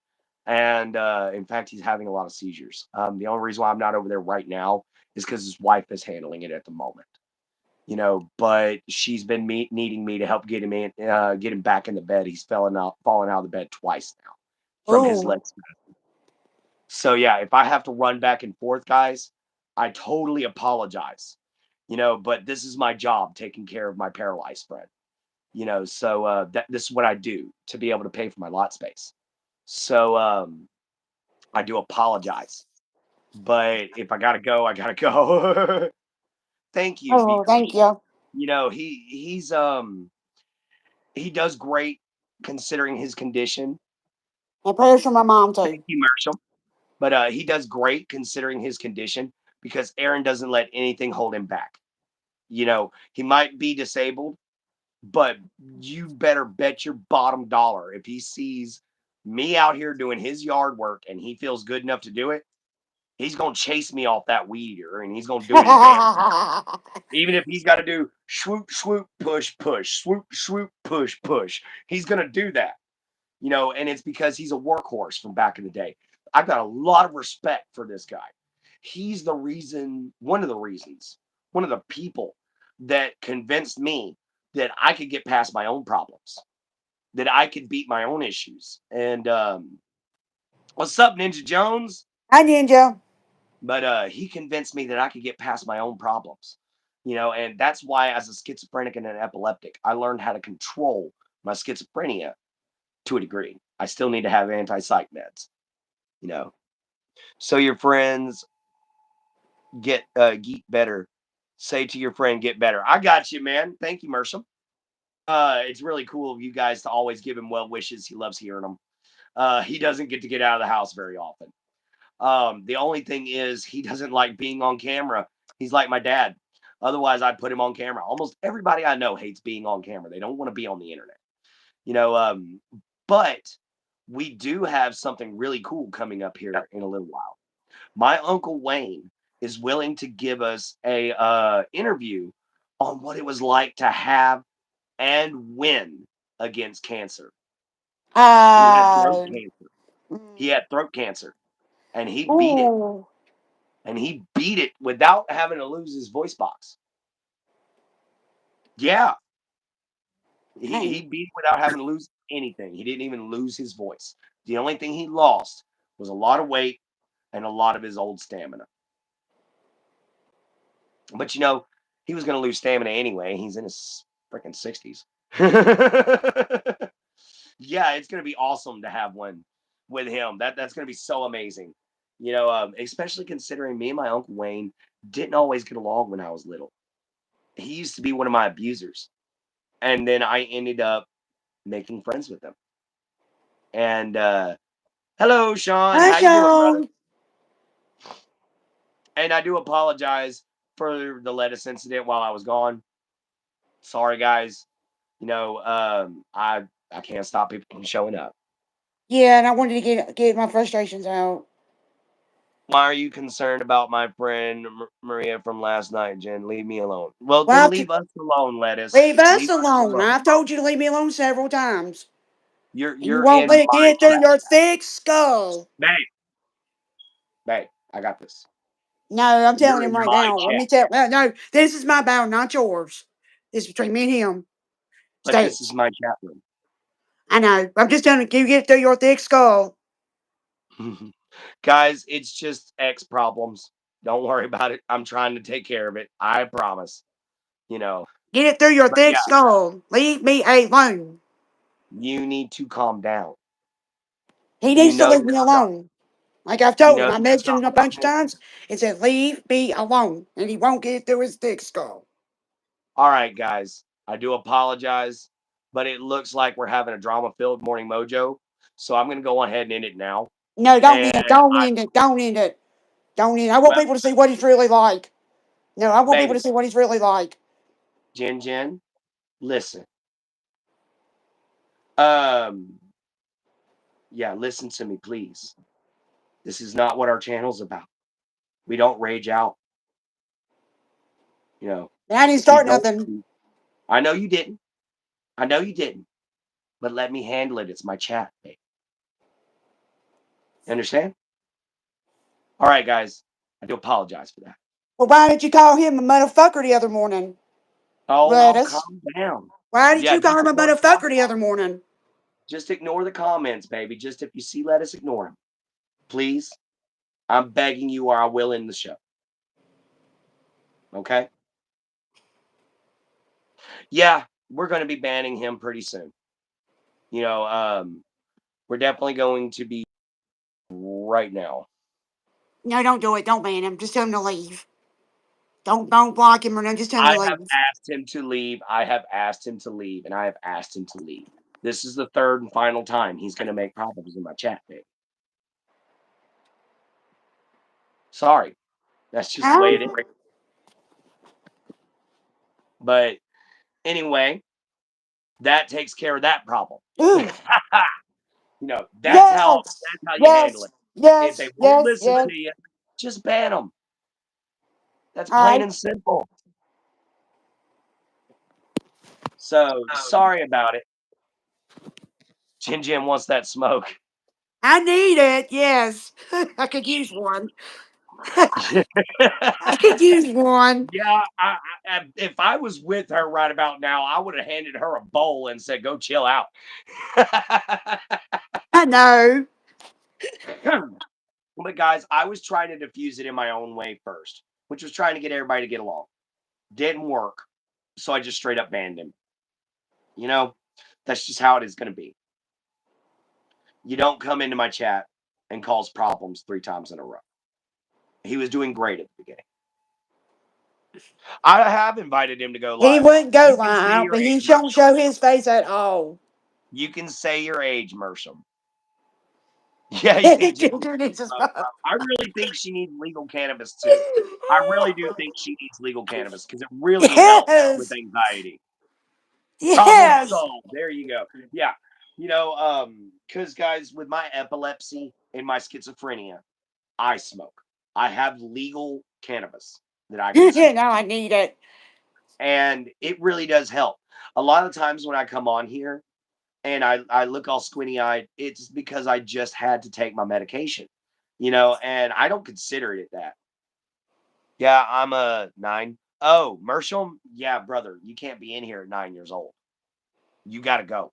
And in fact, he's having a lot of seizures. The only reason why I'm not over there right now is because his wife is handling it at the moment. But she's been needing me to help get him back in the bed. He's fallen out of the bed twice now from his Oh. legs. So yeah, if I have to run back and forth, guys, I totally apologize. But this is my job, taking care of my paralyzed friend. So this is what I do to be able to pay for my lot space. So I do apologize. But if I gotta go, I gotta go. Thank you, Oh, Beaker. thank you. He does great considering his condition. And prayers for my mom Thank too. you, Marshall. But he does great considering his condition because Aaron doesn't let anything hold him back. He might be disabled, but you better bet your bottom dollar if he sees me out here doing his yard work and he feels good enough to do it, he's gonna chase me off that weed eater and he's gonna do it his damn self. Even if he's got to do swoop, swoop, push, push, swoop, swoop, push, push, he's gonna do that. And it's because he's a workhorse from back in the day. I've got a lot of respect for this guy. He's the reason, one of the reasons, one of the people that convinced me that I could get past my own problems, that I could beat my own issues. And what's up, Ninja Jones? Hi, Ninja. But he convinced me that I could get past my own problems. And that's why, as a schizophrenic and an epileptic, I learned how to control my schizophrenia to a degree. I still need to have anti-psych meds, you know. So your friends get better. Say to your friend, get better. I got you, man. Thank you, Mersham. It's really cool of you guys to always give him well wishes. He loves hearing them. He doesn't get to get out of the house very often. The only thing is he doesn't like being on camera. He's like my dad. Otherwise, I'd put him on camera. Almost everybody I know hates being on camera. They don't want to be on the internet. You know, um, but we do have something really cool coming up here in a little while. My uncle Wayne is willing to give us a interview on what it was like to have and win against cancer. He had throat Uh, cancer. He mm, had throat cancer, and he beat it. ooh. And he beat it without having to lose his voice box. Yeah, he Dang. beat it without having to lose anything. He didn't even lose his voice. The only thing he lost was a lot of weight and a lot of his old stamina. But he was going to lose stamina anyway. He's in his freaking 60s. Yeah, it's going to be awesome to have one with him. That's going to be so amazing. Especially considering me and my uncle Wayne didn't always get along when I was little. He used to be one of my abusers, and then I ended up making friends with him. And hello, Sean. Hi, How you doing, brother? Sean. And I do apologize for the lettuce incident while I was gone. Sorry, guys. I can't stop people from showing up. Yeah, and I wanted to get my frustrations out. Why are you concerned about my friend Maria from last night, Jen? Leave me alone. Well, then Well, leave us alone, lettuce. leave us Leave us alone. alone. I've told you to leave me alone several times, You're and you you're won't in let it my get through chat, your thick skull. babe. Babe, I got this. No, I'm telling You're him in right my now. Let chat, me tell. No, this is my battle, not yours. This is between me and him. but this is States. my chat room. I know. I'm just telling you, get it through your thick skull. Guys, it's just X problems. Don't worry about it. I'm trying to take care of it. I promise. You know. Get it through your But thick yeah, skull. Leave me alone. you need to calm down. He You needs to know leave you're me not. alone. Like I've You told him, know I you're messaged not him a bunch of welcome. times and said, leave me alone. And he won't get it through his thick skull. All right, guys. I do apologize, but it looks like we're having a drama-filled morning mojo. So I'm gonna go ahead and end it now. No, don't And end it. Don't I, end it. Don't end it. Don't end it. I want well, people to see what he's really like. No, I want people to baby, see what he's really like. Jen, listen. Um, Yeah, listen to me, please. This is not what our channel's about. We don't rage out. You know, I didn't we start don't. nothing. I know you didn't. I know you didn't. But let me handle it. It's my chat, babe. You understand? All right, guys. I do apologize for that. Well, why did you call him a motherfucker the other morning? Oh, Lettuce. calm down. Why did Yeah, you call just him a ignore the motherfucker the comments. other morning? Just ignore the comments, baby. Just if you see lettuce, ignore them. Please. I'm begging you, or I will end the show. Okay? Yeah, we're going to be banning him pretty soon. You know, we're definitely going to be right now. No, don't do it. Don't ban him. Just tell him to leave. Don't block him or nothing. Just tell him I to have leave. asked him to leave. I have asked him to leave, and I have asked him to leave. This is the third and final time he's going to make problems in my chat, babe. Sorry. That's just the way it is. Huh? But anyway, that takes care of that problem. Ooh. That's how Yes. you handle it. Yes. If they Yes. won't Yes. listen Yes. to you, just ban them. That's All plain right. and simple. So sorry about it. Jin Jin wants that smoke. I need it. Yes. I could use one. I could use one. Yeah, if I was with her right about now, I would have handed her a bowl and said, "Go chill out." I know. But guys, I was trying to diffuse it in my own way first, which was trying to get everybody to get along. Didn't work, so I just straight up banned him. You know, that's just how it is going to be. You don't come into my chat and cause problems 3 times in a row. He was doing great at the beginning. I have invited him to go He live. wouldn't go You can say live, your but he age, don't Mersham. show his face at all. You can say your age, Mersham. Yeah, you think Jen Ginger needs needs to to smoke? smoke. I really think she needs legal cannabis too. I really do think she needs legal cannabis because it really helps with Yes. anxiety. Problem Yes. solved. There you go. Yeah. Because guys, with my epilepsy and my schizophrenia, I smoke. I have legal cannabis that I can smoke. Now I need it. And it really does help. A lot of times when I come on here and I look all squinty eyed, it's because I just had to take my medication, and I don't consider it that. Yeah, I'm a 9. Oh, Mersham, yeah, brother, you can't be in here at 9 years old. You got to go.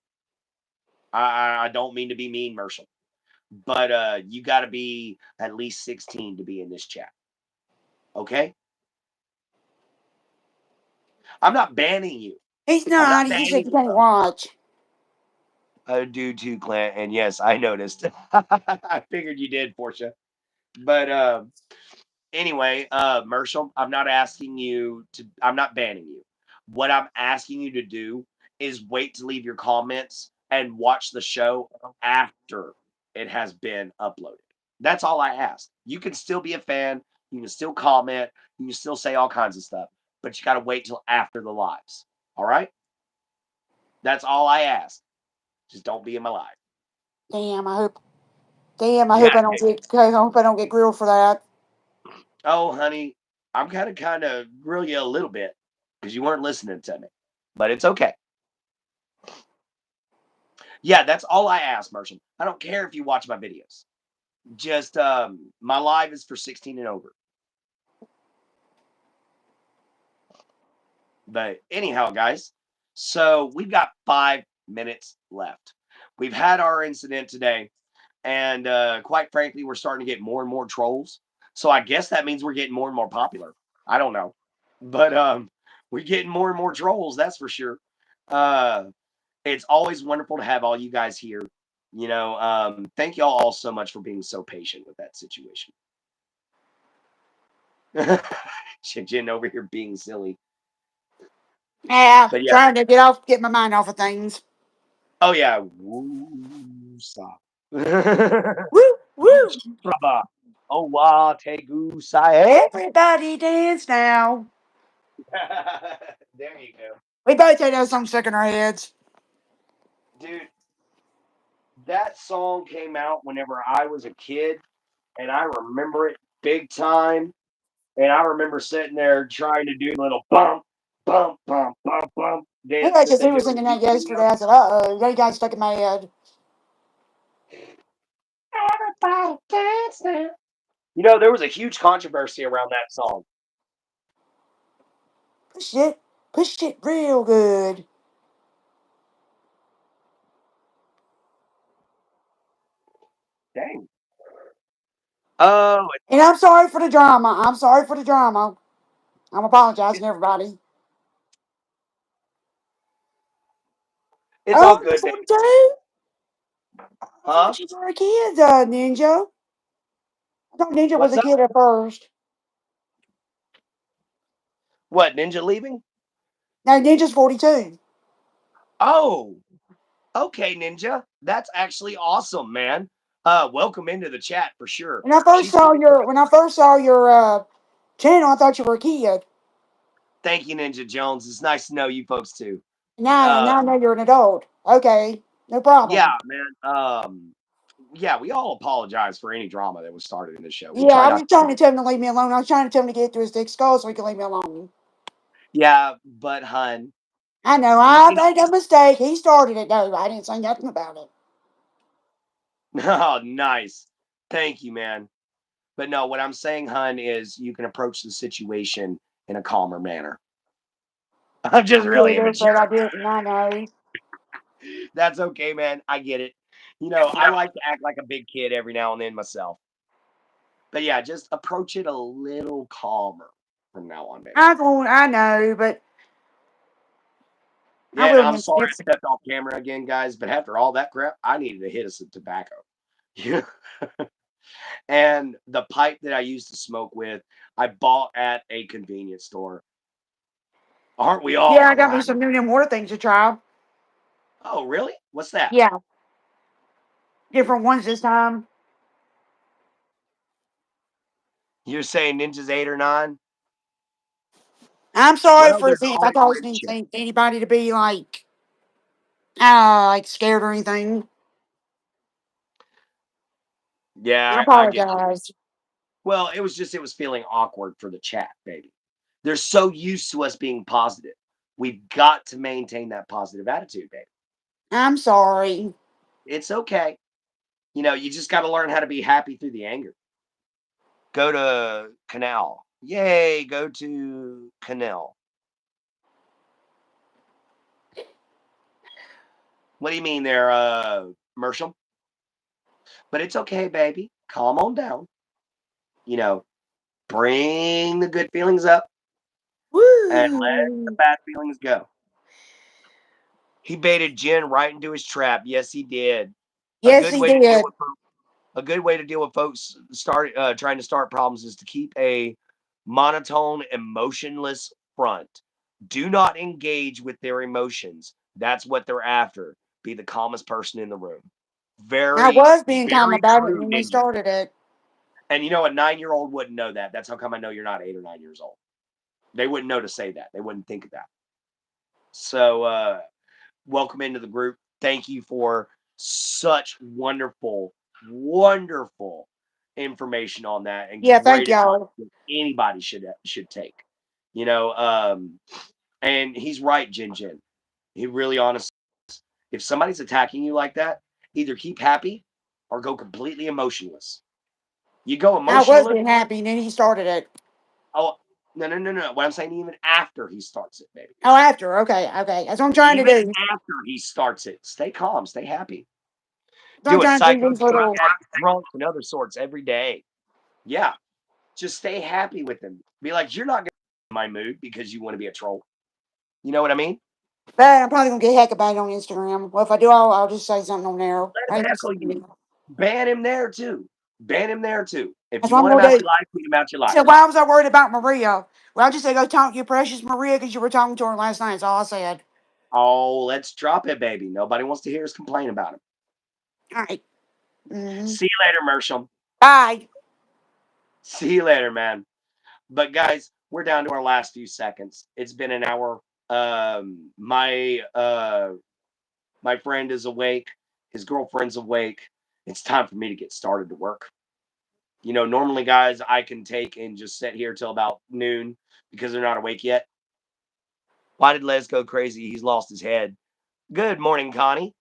I don't mean to be mean, Mersham, but you got to be at least 16 to be in this chat. Okay, I'm not banning you. He's I'm not not. He just said banning you you, can't brother. watch. I do too, Clint, and yes, I noticed. I figured you did, Portia. But anyway, Mersham, I'm not banning you. What I'm asking you to do is wait to leave your comments and watch the show after it has been uploaded. That's all I ask. You can still be a fan, you can still comment, you can still say all kinds of stuff, but you got to wait till after the lives. All right? That's all I ask. Just don't be in my live. Damn. I hope. Damn. I Yeah. hope I don't get. I hope I don't get grilled for that. Oh, honey, I'm kind of grill you a little bit because you weren't listening to me, but it's okay. Yeah, that's all I ask, Merchant. I don't care if you watch my videos. Just my live is for 16 and over. But anyhow, guys, so we've got 5 minutes left. We've had our incident today, and quite frankly, we're starting to get more and more trolls. So I guess that means we're getting more and more popular. I don't know, but we're getting more and more trolls. That's for sure. Uh, it's always wonderful to have all you guys here. Thank y'all all so much for being so patient with that situation. Jin over here being silly, Yeah. but yeah. Trying to get my mind off of things. Oh yeah. Woo, stop. Woo woo. Brava. Oh wa tegu sae. Everybody dance now. There you go, We both had that song stuck in our heads. dude. that song came out whenever I was a kid, and I remember it big time. And I remember sitting there trying to do little bump, bump, bump, bump, bump Yeah, dance that because they he do was in singing the that music yesterday. video. I said, "Uh-oh, that got stuck in my head." Everybody dance now. You know, there was a huge controversy around that song. Push it real good. Dang. Oh, And I'm sorry for the drama. I'm sorry for the drama. I'm apologizing to everybody. it's all Oh, you're good, baby. 42? I Huh? thought you were a kid, Ninja. I thought Ninja was What's a up? kid at first. What, Ninja leaving? No, Ninja's 42. Oh, okay, Ninja. That's actually awesome, man. Welcome into the chat for sure. She's When I first saw your channel, I thought you were a kid. thank you, Ninja Jones. It's nice to know you folks too. Now I know you're an adult. Okay, no Yeah, problem. man. Yeah, we all apologize for any drama that was started in this show. We Yeah, try I not was to. trying to tell him to leave me alone. I was trying to tell him to get through his thick skull so he could leave me alone. Yeah, but hun, I know, we I can. made a mistake. He started it, though. I didn't say nothing about it. Oh, nice. Thank you, man. But no, what I'm saying, hun, is you can approach the situation in a calmer manner. I'm I just really could have, immature. but I didn't. I know. That's okay, man. I get it. You know, I like to act like a big kid every now and then myself. But yeah, just approach it a little calmer from now on, baby. I know, but I Yeah, and will I'm next. sorry next I stepped off camera again, guys. But after all that crap, I needed to hit us some tobacco. Yeah. And the pipe that I used to smoke with, I bought at a convenience store. Aren't we all Yeah, I got me glad? some new and water things to try. Oh, really? What's that? Yeah, different ones this time. You're saying Ninja's 8 or 9? I'm sorry Well, for there's if I always a caused rich chick. anybody to be like scared or anything. I Yeah, I get you. apologize. Well, it was feeling awkward for the chat, baby. They're so used to us being positive. We've got to maintain that positive attitude, baby. I'm sorry. It's okay. You know, you just got to learn how to be happy through the anger. Go to Canal. Yay, go to Canal. What do you mean there, Mersham? But it's okay, baby. Calm on down. You know, bring the good feelings up and let the Woo! bad feelings go. He baited Jen right into his trap. Yes, he did. A Yes, good he way to deal did. with a good way to deal with folks trying to start problems is to keep a monotone, emotionless front. Do not engage with their emotions. That's what they're after. Be the calmest person in the room. I Very, was being calm very about it true, when we Ninja. started it. And you know, a 9-year-old wouldn't know that. That's how come I know you're not 8 or 9 years old. They wouldn't know to say that. They wouldn't think of that. So, welcome into the group. Thank you for such wonderful, wonderful information on that, and Yeah, thank great advice y'all. that anybody should take. You know, and he's right, Jin Jin. He really honestly, if somebody's attacking you like that, either keep happy or go completely emotionless. You go I was emotionless. being happy, and then he started it. Oh, no, no, no, no. What I'm saying, even after he starts it, baby. Oh, after. Okay, okay. That's what I'm trying to Even do. after he starts it, stay calm, stay happy. So I'm Do it. trying to do Psycho these drug little. addicts, drunks, and other sorts every day. Yeah. Just stay happy with them. Be like, you're not going to my mood because you want to be a troll. You know what I mean? But I'm probably gonna get heck about it on Instagram. Well, if I do, I'll just say something on there. Let I him ain't just. heckle you. Ban him there too. Ban him there too. If That's you what I'm want him gonna out do. your life, get him out your life. So why was I worried about Maria? Well, I just said go talk to your precious Maria because you were talking to her last night. That's all I said. Oh, let's drop it, baby. Nobody wants to hear us complain about him. All right. Mm-hmm. See you later, Mersham. Bye. See you later, man. But guys, we're down to our last few seconds. It's been an hour. My friend is awake. His girlfriend's awake. It's time for me to get started to work. Normally, guys, I can take and just sit here till about noon because they're not awake yet. Why did Les go crazy? He's lost his head. Good morning, Connie.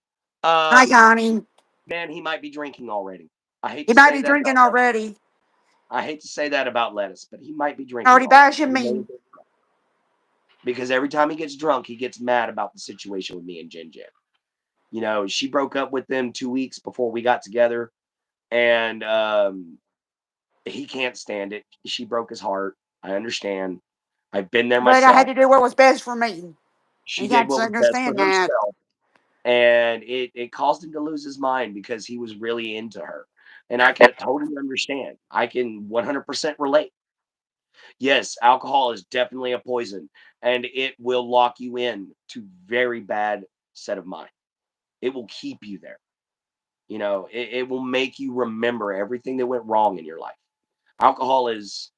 Hi, Um, Connie. man, he might be drinking already. I hate He to might say be that drinking about lettuce. already. I hate to say that about lettuce, but he might be drinking Already already. bashing me. Because every time he gets drunk, he gets mad about the situation with me and Jen Jen. She broke up with them 2 weeks before we got together, and he can't stand it. She broke his heart. I understand. I've been there But I had myself. to do what was best for me. She You did got to what was best for understand that. herself, and it caused him to lose his mind because he was really into her. And I can totally understand. I can 100% relate. Yes, alcohol is definitely a poison, and it will lock you in to very bad set of mind. It will keep you there. It will make you remember everything that went wrong in your life. Alcohol is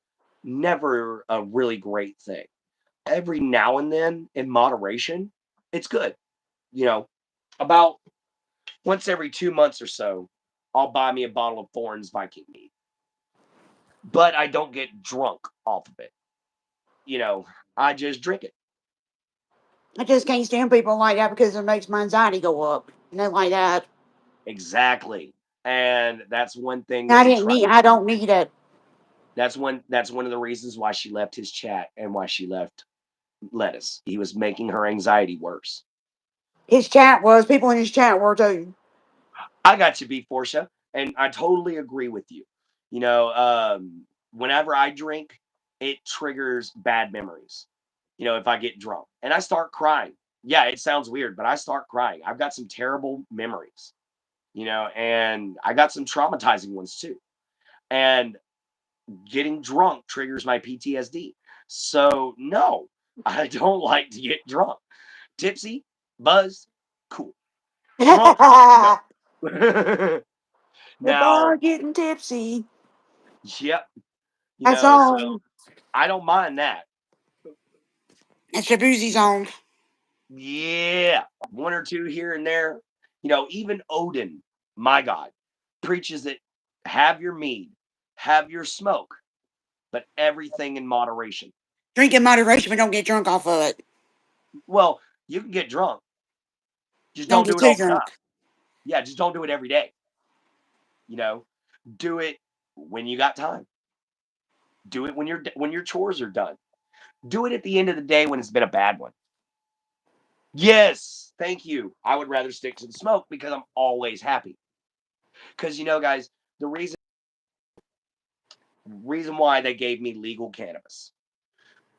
never a really great thing. Every now and then, in moderation, it's good. You know, about once every 2 months or so, I'll buy me a bottle of Thorns Viking mead, but I don't get drunk off of it. You know, I just drink it. I just can't stand people like that because it makes my anxiety go up. Nothing like that. Exactly. And that's one thing that we try. I don't need it. That's one of the reasons why she left his chat and why she left lettuce. He was making her anxiety worse. His chat was, people in his chat were too. I got you, B Portia, and I totally agree with you. Whenever I drink, it triggers bad memories. If I get drunk and I start crying, yeah, it sounds weird, but I start crying. I've got some terrible memories, and I got some traumatizing ones too. And getting drunk triggers my PTSD. So no, I don't like to get drunk. Tipsy, buzzed, cool. Drunk, no. The Now, bar getting tipsy. yep, That's so on. I don't mind that. That's your boozy zone. Yeah, one or two here and there. Even Odin, my God, preaches that have your mead, have your smoke, but everything in moderation. Drink in moderation, but don't get drunk off of it. Well, you can get drunk, just Don't don't do get it too all the time. drunk. Yeah, just don't do it every day. You know, do it when you got time. Do it when your chores are done. Do it at the end of the day when it's been a bad one. Yes, thank you. I would rather stick to the smoke because I'm always happy. Because guys, the reason why they gave me legal cannabis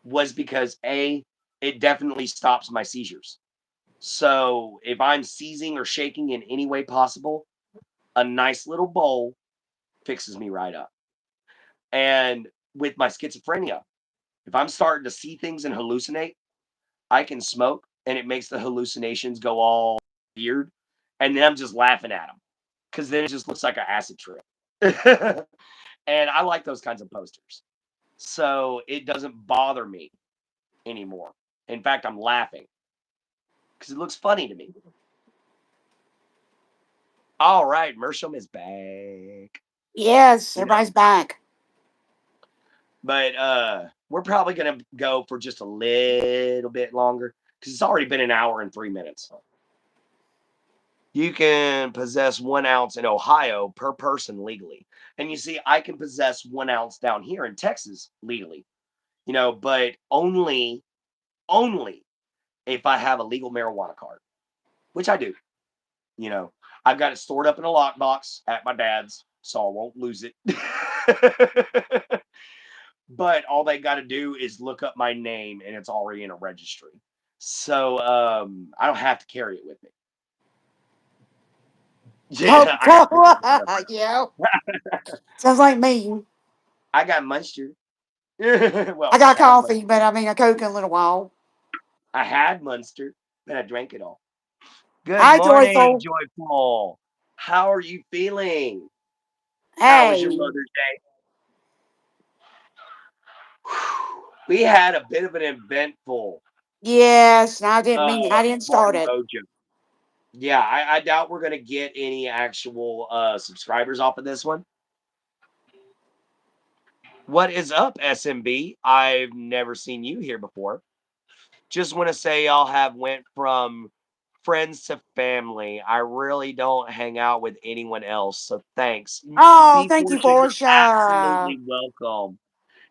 was because it definitely stops my seizures. So if I'm seizing or shaking in any way possible, a nice little bowl fixes me right up. And with my schizophrenia, if I'm starting to see things and hallucinate, I can smoke and it makes the hallucinations go all weird. And then I'm just laughing at them because then it just looks like an acid trip. And I like those kinds of posters. So it doesn't bother me anymore. In fact, I'm laughing because it looks funny to me. All right, Mersham is back. Yes, You know, everybody's back. but we're probably gonna go for just a little bit longer because it's already been an hour and 3 minutes. You can possess 1 ounce in Ohio per person legally. And you see, I can possess 1 ounce down here in Texas legally, but only if I have a legal marijuana card, which I do. You know, I've got it stored up in a lockbox at my dad's, so I won't lose it. But all they got to do is look up my name and it's already in a registry. So I don't have to carry it with me. Oh, Yeah, I got papers to verify. yeah. Sounds like me. I got Munster. Well, I I got had coffee, Munster. but I mean a Coke in a little while. I had Munster, then I drank it all. Good Hi, morning, Joyful. Joyful. How are you feeling? How was your Hey. Mother's Day? We had a bit of an eventful Yes, I uh, didn't mean I didn't start Morning it. Mojo. Yeah, I doubt we're gonna get any actual subscribers off of this one. What is up, SMB? I've never seen you here before. Just want to say y'all have went from friends to family. I really don't hang out with anyone else, so thanks. Oh, Be thank you, Fortune, you're Portia. absolutely welcome.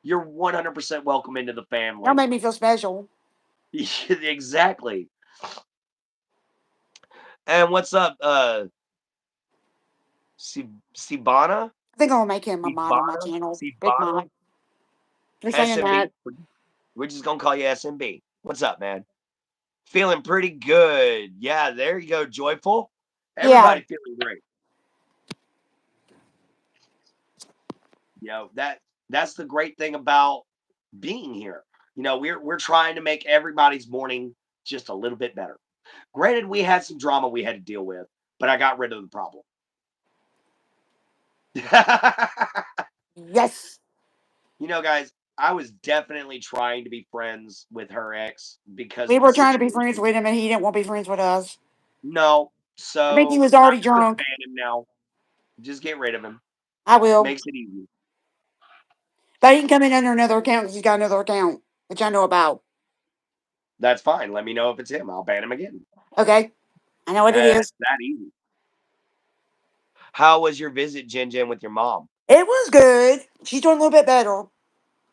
You're 100% welcome into the Y'all family. made me feel special. Exactly. And what's up, Sibana? I think I'll make him a mod on my Sibana? channel. Big Sibana? mod. You're saying that? SMB? We're just gonna call you SMB. What's up, man? Feeling pretty good. Yeah, there you go, joyful. Yeah. Everybody feeling great. That's the great thing about being here. We're trying to make everybody's morning just a little bit better. Granted, we had some drama we had to deal with, but I got rid of the problem. Yes. Guys, I was definitely trying to be friends with her ex because We of the were trying to be friends situation. with him, and he didn't want to be friends with us. No, I think he so was I'm already just gonna drunk. ban him now. Just get rid of him. I will. Makes it easy. But he can come in under another account because he's got another account, which I know about. That's fine. Let me know if it's him. I'll ban him again. Okay. I know what it It's is. that easy. How was your visit, Jen Jen, with your mom? It was good. She's doing a little bit better.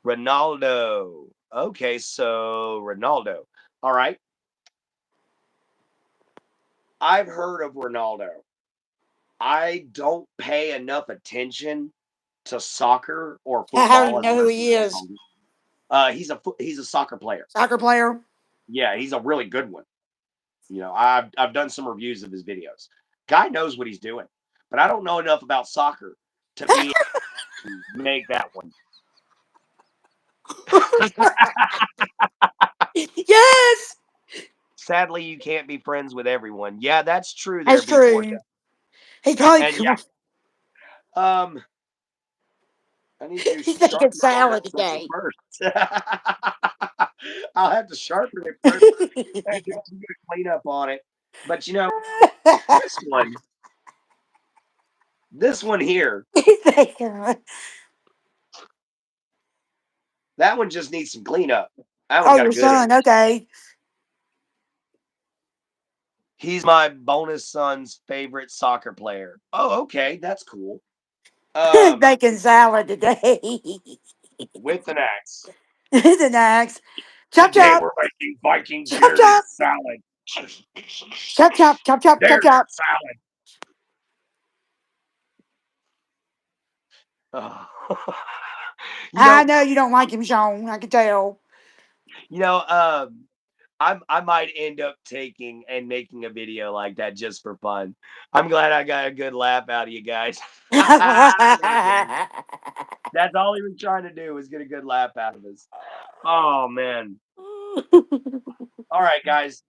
Ronaldo. Okay, so Ronaldo. All right. I've heard of Ronaldo. I don't pay enough attention to soccer or How do you football, as know a who lot of he people is? call it. He's a soccer player. Soccer player? Yeah, he's a really good one. I've done some reviews of his videos. Guy knows what he's doing, but I don't know enough about soccer to be able to make that one. Yes! Sadly, you can't be friends with everyone. Yeah, that's true there, That's B Forte. true. He probably And yeah, um, I need to he's making sharpen my salad pencil today. first. I'll have to sharpen it first and do some good cleanup on it. But this one, this one here, He's making- that one just needs some cleanup. That one oh, got a your good son. edge. Okay. He's my bonus son's favorite soccer player. Oh, okay, that's cool. Um, Making salad today. with an axe. The next. Chop Today chop. we're making Viking Chop bearded chop. salad. Chop chop. Chop chop. Chop There's chop. your salad. Oh. you I know, know you don't like him, Sean. I can tell. you know, um, I might end up taking and making a video like that just for fun. I'm glad I got a good laugh out of you guys. There it is. That's all he was trying to do was get a good laugh out of us. Oh man. All right, guys.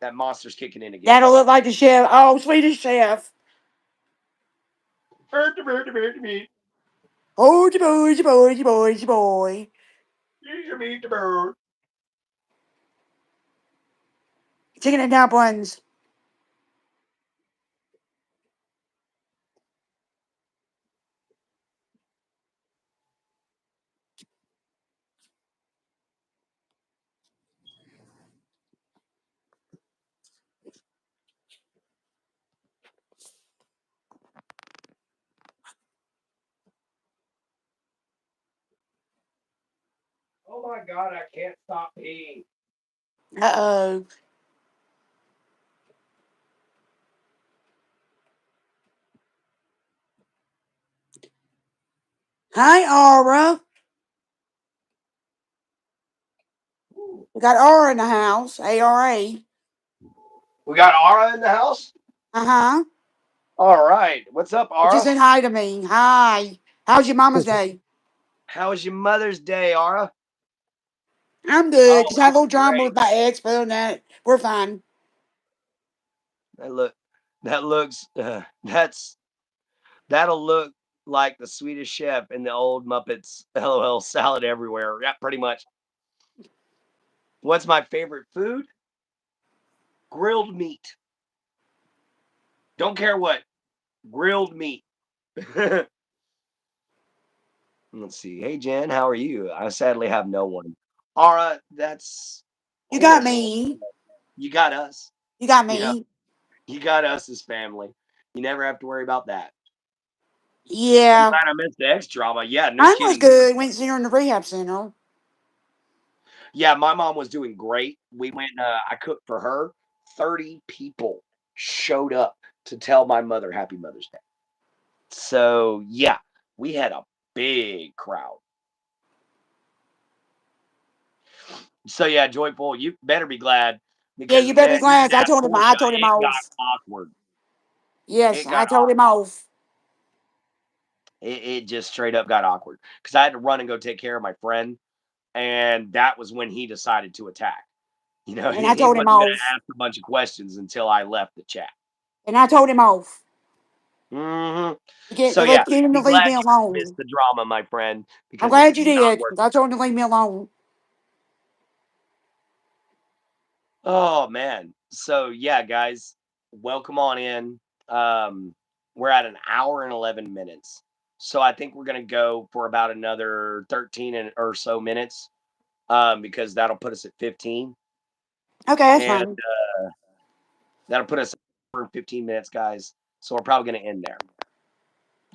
That monster's kicking in again. That'll look like the chef. Oh, Swedish chef. Oh, boy, boy, boy, boy. Chicken and dumplings. Oh my god, I can't stop peeing. Uh oh. Hi, Aura. We got Aura in the house. ARA. We got Ara in the house. Uh huh. All right. What's up, Just Ara? said hi to me. Hi. How's your mama's day? How was your Mother's Day, Ara? I'm good. Oh, Just had a it was little drama great. with my ex, but other than that, we're fine. That look. That looks. That'll look like the Swedish Chef in the old Muppets. LOL. Salad everywhere. Yeah, pretty much. What's my favorite food? Grilled meat. Don't care what. Grilled meat. Let's see. Hey, Jen, how are you? I sadly have no one. All right, that's You got horrible. me. You got us. You got You know, me. you got us as family. You never have to worry about that. I'm Yeah. glad I missed the X drama. Yeah, no Mine was kidding. good. Went to see her in the rehab center. Yeah, my mom was doing great. We went, I cooked for her. 30 people showed up to tell my mother Happy Mother's Day. So, yeah, we had a big crowd. So, yeah, Joyful, you better be glad Yeah, because, you better be man, even glad. I that told him. I Porsche, told him it got off. awkward. Yes, It got I told him off. it just straight up got awkward because I had to run and go take care of my friend, and that was when he decided to attack. You know, And I he told him wasn't going off. to ask a bunch of questions until I left the chat. And I told him off. Hmm. To get So to yeah, let him to be leave glad me you missed alone. the drama, my friend, I'm because it's glad you not did. worth 'Cause I told him to leave me alone. it. Oh man. So yeah, guys, welcome on in. Um, we're at an hour and 11 minutes. So I think we're gonna go for about another 13 or so minutes. Because that'll put us at 15. Okay, that's And fine. that'll put us for 15 minutes, guys. So we're probably gonna end there.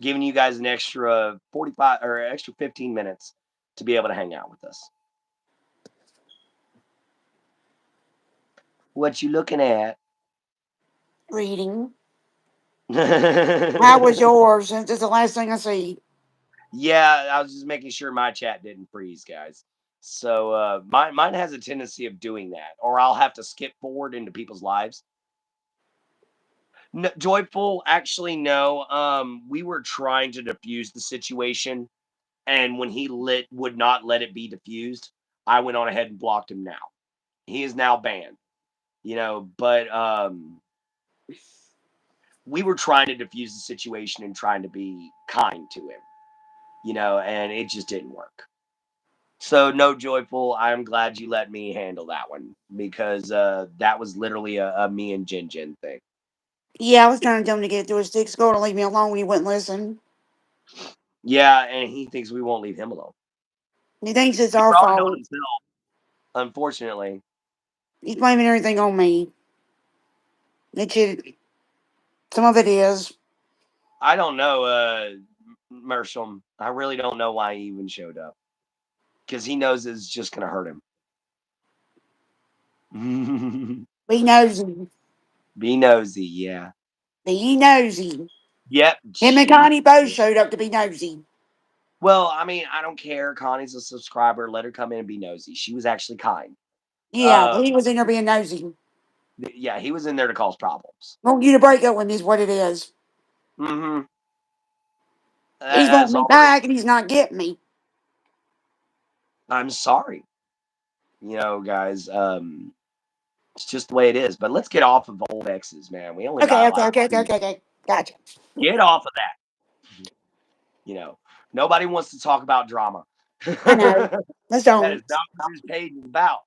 Giving you guys an extra 45 or extra 15 minutes to be able to hang out with us. What you looking at? Reading. How was Yeah, yours? Since it's the last thing I see. I was just making sure my chat didn't freeze, guys. So mine has a tendency of doing that, or I'll have to skip forward into people's lives. No, Joyful, actually, no. We were trying to diffuse the situation, and when he lit would not let it be diffused, I went on ahead and blocked him. Now he is now banned. But we were trying to diffuse the situation and trying to be kind to him. And it just didn't work. So no, Joyful, I'm glad you let me handle that one because that was literally a me and Jin Jin thing. Yeah, I was trying to tell him to get through his thick skull to leave me alone. He wouldn't listen. Yeah, and he thinks we won't leave him alone. He thinks it's He our brought it on fault. himself, unfortunately. He's blaming everything on me. It should, some of it is. I don't know, Mersham. I really don't know why he even showed up because he knows it's just going to hurt him. Be nosy. Be nosy, yeah. Be nosy. Yep, Him and she. Connie both showed up to be nosy. Well, I mean, I don't care. Connie's a subscriber. Let her come in and be nosy. She was actually kind. Yeah, Um, but he was in there being nosy. yeah, he was in there to cause problems. Want you to break up with me is what it is. Hmm. He's As wanting me always, back and he's not getting me. I'm sorry. Guys, it's just the way it is. But let's get off of old exes, man. We only Okay, got okay, like okay, okay, 2 minutes. okay, okay. Gotcha. Get off of that. You know, Nobody wants to talk about drama. I know. That Let's is don't. not what this page is about.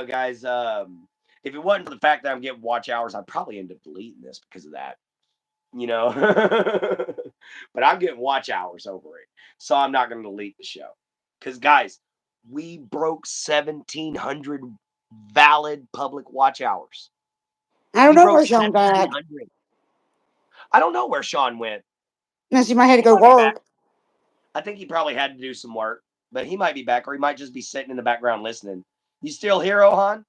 Guys, if it wasn't for the fact that I'm getting watch hours, I'd probably end up deleting this because of that. you know. But I'm getting watch hours over it. So I'm not going to delete the show. Because, guys, we broke 1,700 valid public watch hours. I don't We know broke where Sean's at. 1,700. I don't know where Sean went. Unless he might have to He go might be back. work. I think he probably had to do some work, but he might be back, or he might just be sitting in the background listening. You still here, Ohan?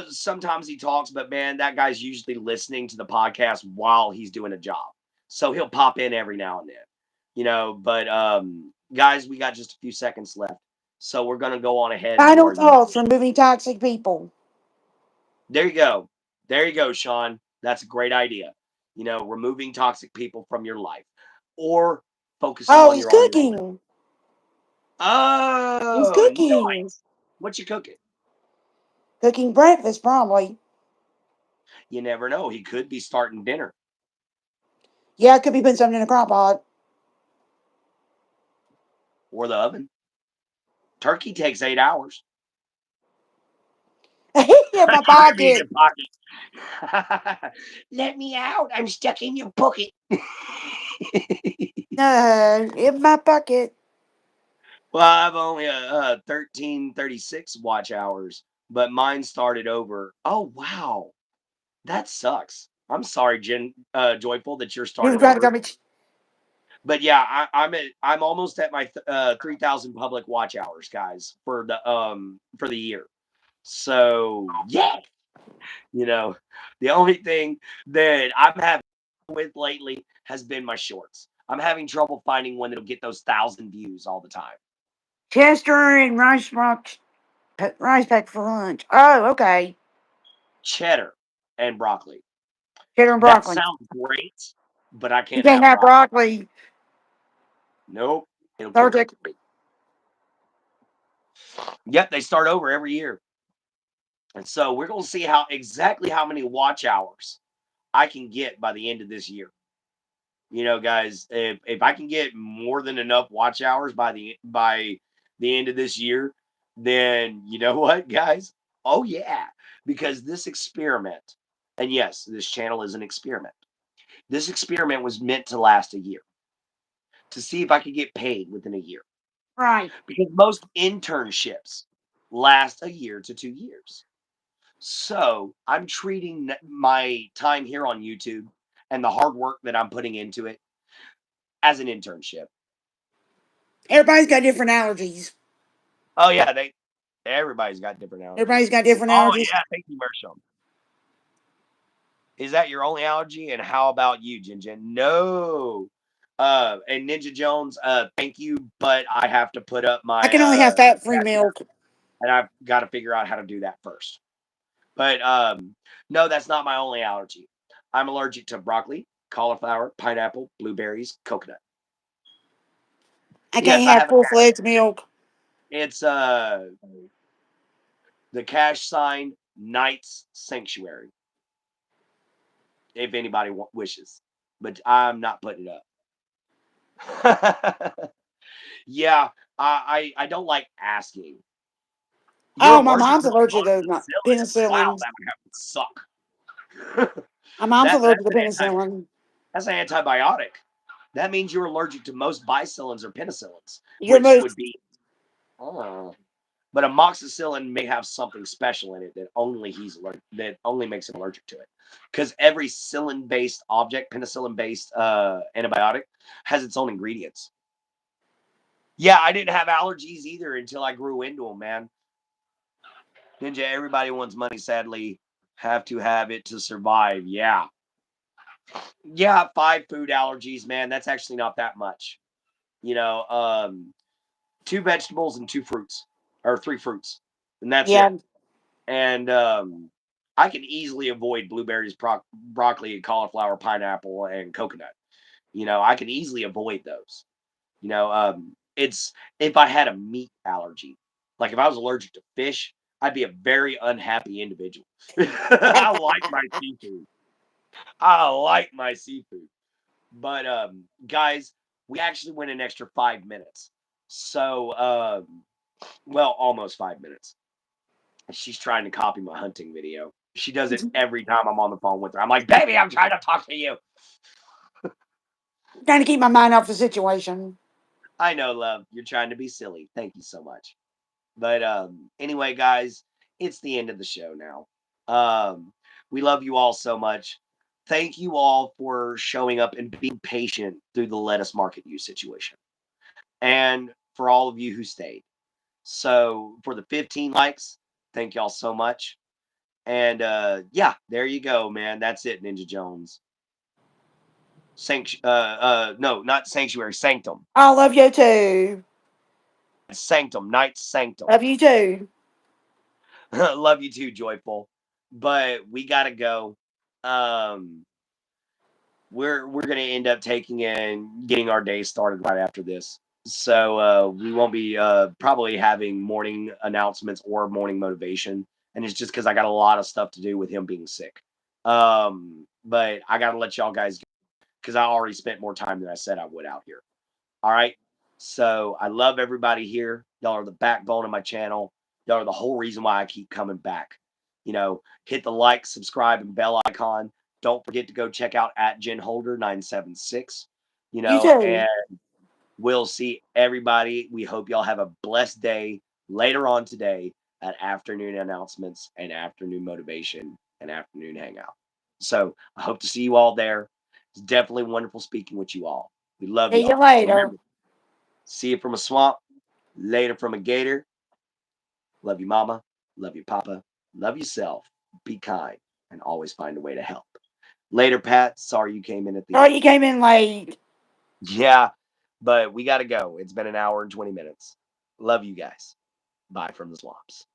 Sometimes he talks, but man, that guy's usually listening to the podcast while he's doing a job. So he'll pop in every now and then. But guys, we got just a few seconds left. So we're gonna go on ahead and do Final our usual. thoughts from moving toxic people. There you go. There you go, Sean. That's a great idea. Removing toxic people from your life or focusing Oh, on he's your own life. cooking. He's Oh, cooking. nice. What you cooking? Cooking breakfast, probably. You never know. He could be starting dinner Yeah, it could be putting something in a crock pot. or the oven. Turkey takes 8 hours. in my I mean pocket. your pocket. Let me out. I'm stuck in your pocket. No, in my pocket. Well, I've only 1336 watch hours, but mine started over. Oh wow, that sucks. I'm sorry, Jen, Joyful, that you're You were started trying to tell over. me. But yeah, I'm almost at my 3,000 public watch hours, guys, for the year. So yeah, you know, the only thing that I'm having with lately has been my shorts. I'm having trouble finding one that'll get those 1,000 views all the time. Chester and rice pack for lunch. Oh, okay. Cheddar and broccoli. Cheddar and That broccoli. sounds great, but I You can't can't have have broccoli. broccoli. Nope, it'll kill me. Allergic. Yep, they start over every year. And so we're going to see how exactly how many watch hours I can get by the end of this year. Guys, if I can get more than enough watch hours by the end of this year, then you know what, guys? Oh yeah, because this experiment, and yes, this channel is an experiment. This experiment was meant to last a year to see if I could get paid within a year. Right. Because most internships last a year to 2 years. So I'm treating my time here on YouTube and the hard work that I'm putting into it as an internship. Everybody's got different allergies. Oh yeah, everybody's got different allergies. Everybody's got different Oh allergies. yeah, thank you, Marshall. Is that your only allergy? And how about you, Jin Jin? No. And Ninja Jones, thank you, but I have to put up I my can only have fat free Cash App, milk. and I've got to figure out how to do that first. But no, that's not my only allergy. I'm allergic to broccoli, cauliflower, pineapple, blueberries, coconut. I Yes, can't I have have a full cash. fledged milk. It's the cash sign Knight's Sanctuary, if anybody wishes. But I'm not putting it up. Yeah, I don't like asking. You're Oh, my allergic mom's to allergic to amoxicillin. Wow, penicillin. that would have to suck. My mom's That's allergic that's to an anti penicillin. that's an antibiotic. That means you're allergic to most bicillins or penicillins, You're which would most. be oh, but amoxicillin may have something special in it that only makes him allergic to it. Because every penicillin-based object, penicillin-based antibiotic, has its own ingredients. Yeah, I didn't have allergies either until I grew into them, man. Ninja, everybody wants money, sadly. Have to have it to survive. Yeah. Yeah, 5 food allergies, man. That's actually not that much. You know, 2 vegetables and 2 fruits, or 3 fruits, and that's Yeah. it. And I can easily avoid blueberries, broccoli, cauliflower, pineapple, and coconut. I can easily avoid those. It's if I had a meat allergy, like if I was allergic to fish, I'd be a very unhappy individual. I like my seafood. I like my seafood. But guys, we actually went an extra 5 minutes. So well, almost 5 minutes. She's trying to copy my hunting video. She does it every time I'm on the phone with her. I'm like, baby, I'm trying to talk to you. Trying to keep my mind off the situation. I know, love. You're trying to be silly. Thank you so much. But anyway, guys, it's the end of the show now. We love you all so much. Thank you all for showing up and being patient through the Let Us Market You situation. And for all of you who stayed. So for the 15 likes, thank y'all so much. And yeah, there you go, man. That's it, Ninja Jones. No, not sanctuary, sanctum. I love you too. Sanctum, night sanctum. Love you too. Love you too, Joyful. But we gotta go. Um, we're gonna end up taking and getting our day started right after this. So we won't be probably having morning announcements or morning motivation, and it's just because I got a lot of stuff to do with him being sick. But I gotta let y'all guys go because I already spent more time than I said I would out here. All right. So I love everybody here. Y'all are the backbone of my channel. Y'all are the whole reason why I keep coming back. Hit the like, subscribe, and bell icon. Don't forget to go check out at Jen Holder 976. You too. And we'll see everybody. We hope y'all have a blessed day later on today at afternoon announcements and afternoon motivation and afternoon hangout. So I hope to see you all there. It's definitely wonderful speaking with you all. We love See you y'all. later. Remember, see you from a swamp, later from a gator. Love you, mama. Love you, papa. Love yourself. Be kind and always find a way to help. Later, Pat. Sorry you came in at the Oh, end. you came in late. Yeah, but we got to go. It's been an hour and 20 minutes. Love you guys. Bye from the swamps.